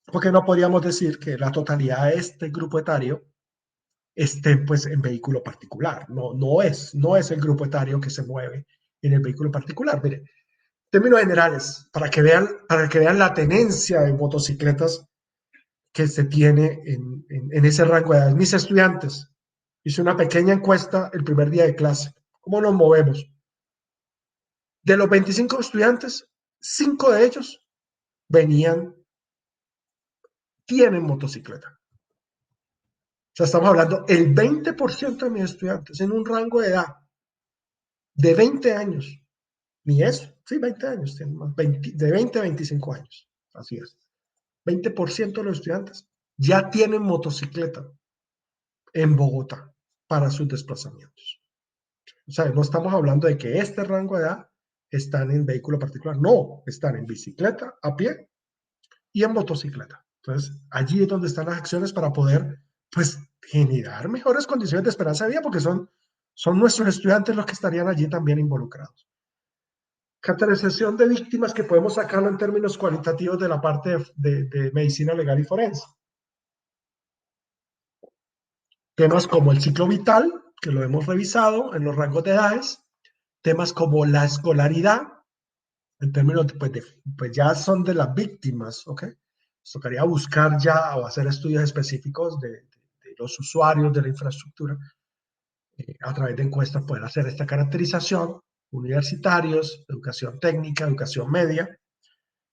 Porque no podríamos decir que la totalidad de este grupo etario esté, pues, en vehículo particular. No es el grupo etario que se mueve en el vehículo particular. Mire, en términos generales, para que vean la tenencia de motocicletas que se tiene en ese rango de edad. Mis estudiantes, hice una pequeña encuesta el primer día de clase. ¿Cómo nos movemos? De los 25 estudiantes, 5 de ellos tienen motocicleta. O sea, estamos hablando, el 20% de mis estudiantes en un rango de edad de 20 años, ni eso, sí, 20 años, de 20 a 25 años, así es. 20% de los estudiantes ya tienen motocicleta en Bogotá para sus desplazamientos. O sea, no estamos hablando de que este rango de edad están en vehículo particular, no, están en bicicleta, a pie y en motocicleta. Entonces, allí es donde están las acciones para poder, pues, generar mejores condiciones de esperanza de vida, porque son nuestros estudiantes los que estarían allí también involucrados. Categorización de víctimas, que podemos sacarlo en términos cualitativos de la parte de medicina legal y forense. Temas como el ciclo vital, que lo hemos revisado en los rangos de edades. Temas como la escolaridad, en términos pues ya son de las víctimas, ¿ok? Nos tocaría buscar ya o hacer estudios específicos de los usuarios de la infraestructura, a través de encuestas poder hacer esta caracterización. Universitarios, educación técnica, educación media,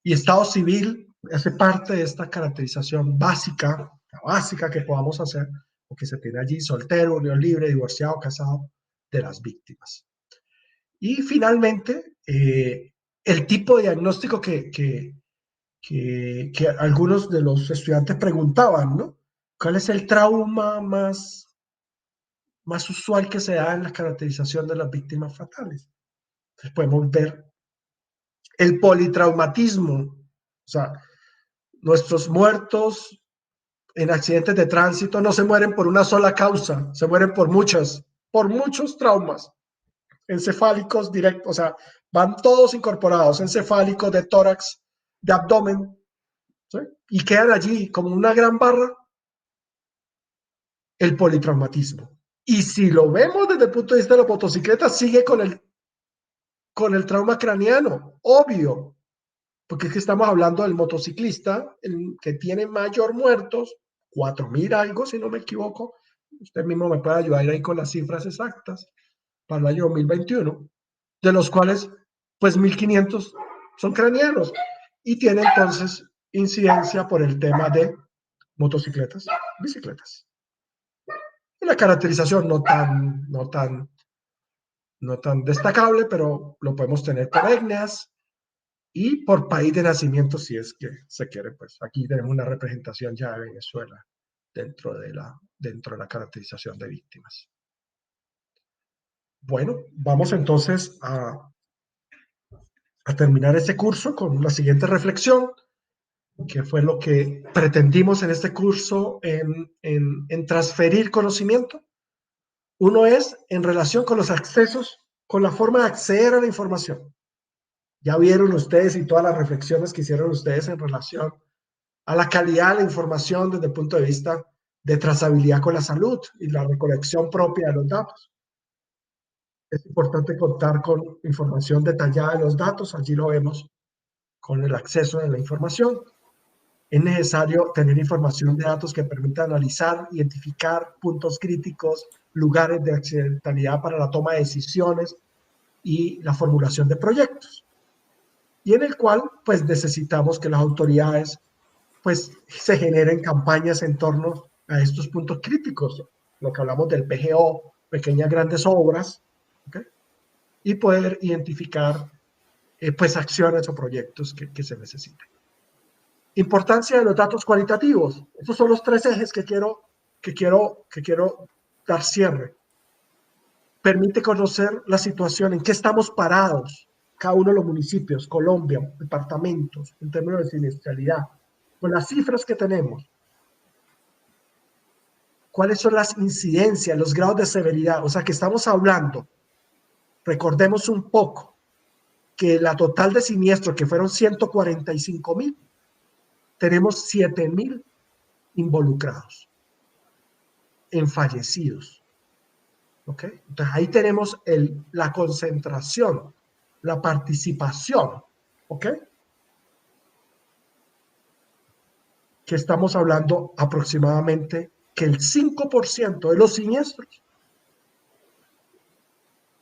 y estado civil hace parte de esta caracterización básica, la básica que podamos hacer, o que se tiene allí, soltero, unión libre, divorciado, casado, de las víctimas. Y finalmente, el tipo de diagnóstico que algunos de los estudiantes preguntaban, ¿no? ¿Cuál es el trauma más usual que se da en la caracterización de las víctimas fatales? Entonces podemos ver el politraumatismo, o sea, nuestros muertos en accidentes de tránsito no se mueren por una sola causa, se mueren por muchos traumas encefálicos directos, o sea, van todos incorporados, encefálicos, de tórax, de abdomen, ¿sí? Y quedan allí como una gran barra el politraumatismo. Y si lo vemos desde el punto de vista de la motocicleta, sigue con el trauma craneano, obvio, porque es que estamos hablando del motociclista, el que tiene mayor muertos, 4.000 algo, si no me equivoco. Usted mismo me puede ayudar ahí con las cifras exactas para el año 2021, de los cuales, pues 1.500 son craneanos y tiene entonces incidencia por el tema de motocicletas, bicicletas. Y la caracterización no tan destacable, pero lo podemos tener por etnias y por país de nacimiento, si es que se quiere. Pues aquí tenemos una representación ya de Venezuela dentro de la caracterización de víctimas. Bueno, vamos entonces a terminar este curso con la siguiente reflexión, que fue lo que pretendimos en este curso en transferir conocimiento. Uno es en relación con los accesos, con la forma de acceder a la información. Ya vieron ustedes y todas las reflexiones que hicieron ustedes en relación a la calidad de la información desde el punto de vista de trazabilidad con la salud y la recolección propia de los datos. Es importante contar con información detallada de los datos, allí lo vemos con el acceso a la información. Es necesario tener información de datos que permita analizar, identificar puntos críticos, lugares de accidentalidad para la toma de decisiones y la formulación de proyectos. Y en el cual, pues, necesitamos que las autoridades, pues, se generen campañas en torno a estos puntos críticos, lo que hablamos del PGO, pequeñas grandes obras, ¿okay? Y poder identificar, pues, acciones o proyectos que se necesiten. Importancia de los datos cualitativos. Estos son los 3 ejes que quiero dar cierre. Permite conocer la situación, en qué estamos parados, cada uno de los municipios, Colombia, departamentos, en términos de siniestralidad, con las cifras que tenemos. ¿Cuáles son las incidencias, los grados de severidad? O sea, que estamos hablando, recordemos un poco, que la total de siniestros, que fueron 145.000, tenemos 7.000 involucrados en fallecidos. ¿Ok? Entonces ahí tenemos la concentración, la participación. ¿Ok? Que estamos hablando aproximadamente que el 5% de los siniestros,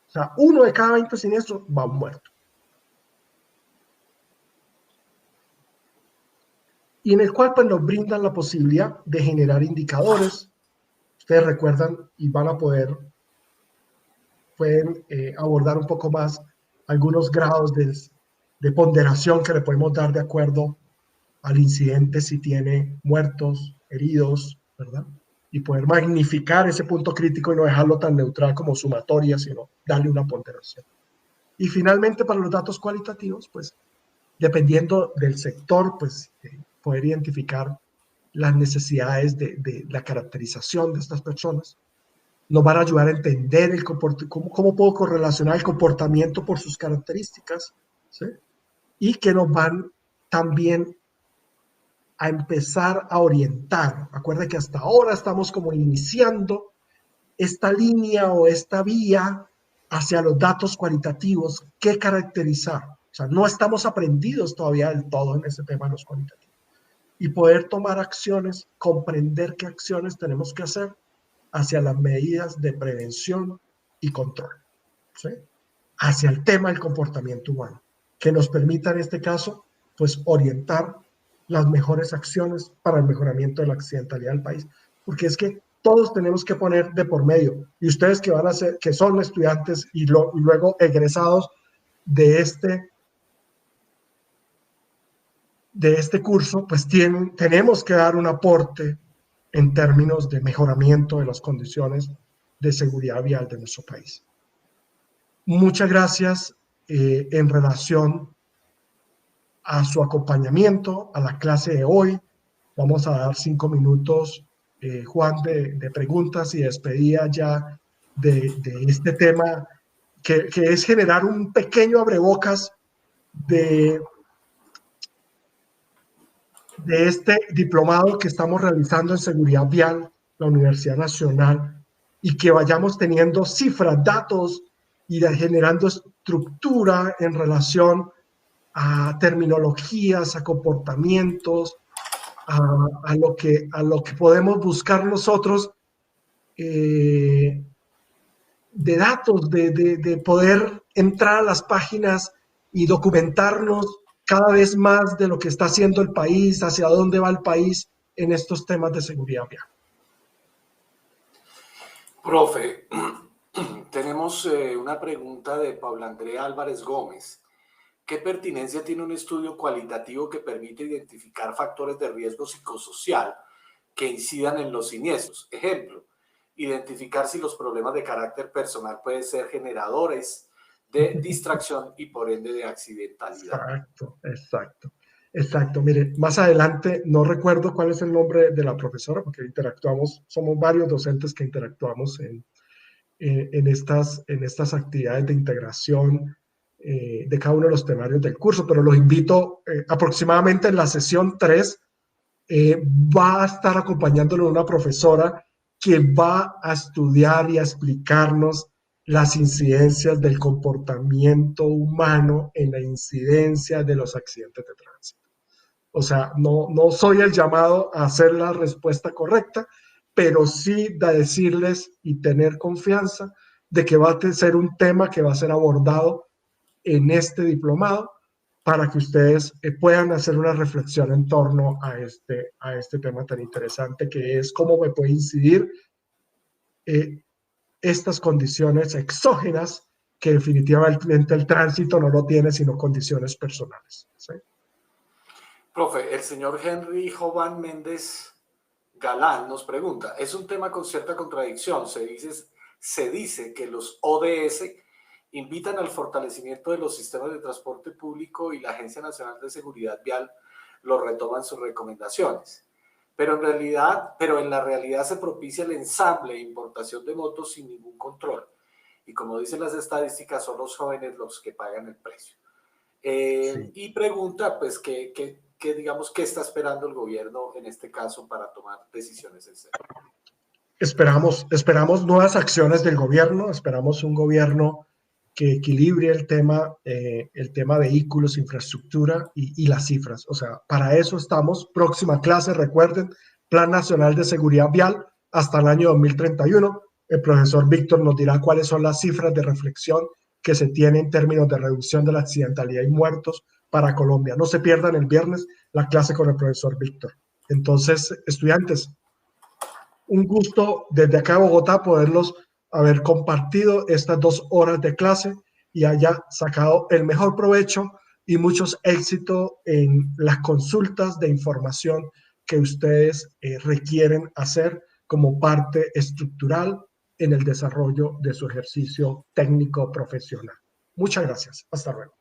o sea, 1 de cada 20 siniestros va muerto. Y en el cual, pues, nos brindan la posibilidad de generar indicadores. Ustedes recuerdan y van a pueden abordar un poco más algunos grados de ponderación que le podemos dar de acuerdo al incidente, si tiene muertos, heridos, ¿verdad? Y poder magnificar ese punto crítico y no dejarlo tan neutral como sumatoria, sino darle una ponderación. Y finalmente, para los datos cualitativos, pues, dependiendo del sector, pues, poder identificar las necesidades de la caracterización de estas personas. Nos van a ayudar a entender cómo puedo correlacionar el comportamiento por sus características, ¿sí? Y que nos van también a empezar a orientar. Acuerda que hasta ahora estamos como iniciando esta línea o esta vía hacia los datos cualitativos, qué caracterizar. O sea, no estamos aprendidos todavía del todo en ese tema de los cualitativos. Y poder tomar acciones, comprender qué acciones tenemos que hacer hacia las medidas de prevención y control, ¿sí? Hacia el tema del comportamiento humano, que nos permita en este caso, pues, orientar las mejores acciones para el mejoramiento de la accidentalidad del país. Porque es que todos tenemos que poner de por medio. Y ustedes que van a ser, que son estudiantes y luego egresados de este curso, pues tenemos que dar un aporte en términos de mejoramiento de las condiciones de seguridad vial de nuestro país. Muchas gracias en relación a su acompañamiento a la clase de hoy. Vamos a dar 5 minutos, Juan, de preguntas y despedida ya de este tema, que es generar un pequeño abrebocas de este diplomado que estamos realizando en seguridad vial, la Universidad Nacional, y que vayamos teniendo cifras, datos y generando estructura en relación a terminologías, a comportamientos, a lo que podemos buscar nosotros de datos, de poder entrar a las páginas y documentarnos cada vez más de lo que está haciendo el país, hacia dónde va el país en estos temas de seguridad vial. Profe, tenemos una pregunta de Paula Andrea Álvarez Gómez. ¿Qué pertinencia tiene un estudio cualitativo que permite identificar factores de riesgo psicosocial que incidan en los siniestros? Ejemplo, identificar si los problemas de carácter personal pueden ser generadores de distracción y por ende de accidentalidad. Exacto. Mire, más adelante, no recuerdo cuál es el nombre de la profesora, porque interactuamos, somos varios docentes que interactuamos en estas actividades de integración de cada uno de los temarios del curso, pero los invito aproximadamente en la sesión 3, va a estar acompañándonos una profesora que va a estudiar y a explicarnos las incidencias del comportamiento humano en la incidencia de los accidentes de tránsito. O sea, no soy el llamado a hacer la respuesta correcta, pero sí de decirles y tener confianza de que va a ser un tema que va a ser abordado en este diplomado para que ustedes puedan hacer una reflexión en torno a este tema tan interesante que es cómo me puede incidir estas condiciones exógenas que definitivamente el tránsito no lo tiene, sino condiciones personales. ¿Sí? Profe, el señor Henry Jovan Méndez Galán nos pregunta, es un tema con cierta contradicción, se dice que los ODS invitan al fortalecimiento de los sistemas de transporte público y la Agencia Nacional de Seguridad Vial lo retoma en sus recomendaciones. Pero en la realidad se propicia el ensamble e importación de motos sin ningún control. Y como dicen las estadísticas, son los jóvenes los que pagan el precio. Sí. Y pregunta, pues, digamos, ¿qué está esperando el gobierno en este caso para tomar decisiones en serio? Esperamos nuevas acciones del gobierno, esperamos un gobierno que equilibre el tema vehículos, infraestructura y las cifras. O sea, para eso estamos. Próxima clase, recuerden, Plan Nacional de Seguridad Vial hasta el año 2031. El profesor Víctor nos dirá cuáles son las cifras de reflexión que se tienen en términos de reducción de la accidentalidad y muertos para Colombia. No se pierdan el viernes la clase con el profesor Víctor. Entonces, estudiantes, un gusto desde acá de Bogotá poderlos haber compartido estas 2 horas de clase y haya sacado el mejor provecho y muchos éxitos en las consultas de información que ustedes requieren hacer como parte estructural en el desarrollo de su ejercicio técnico profesional. Muchas gracias. Hasta luego.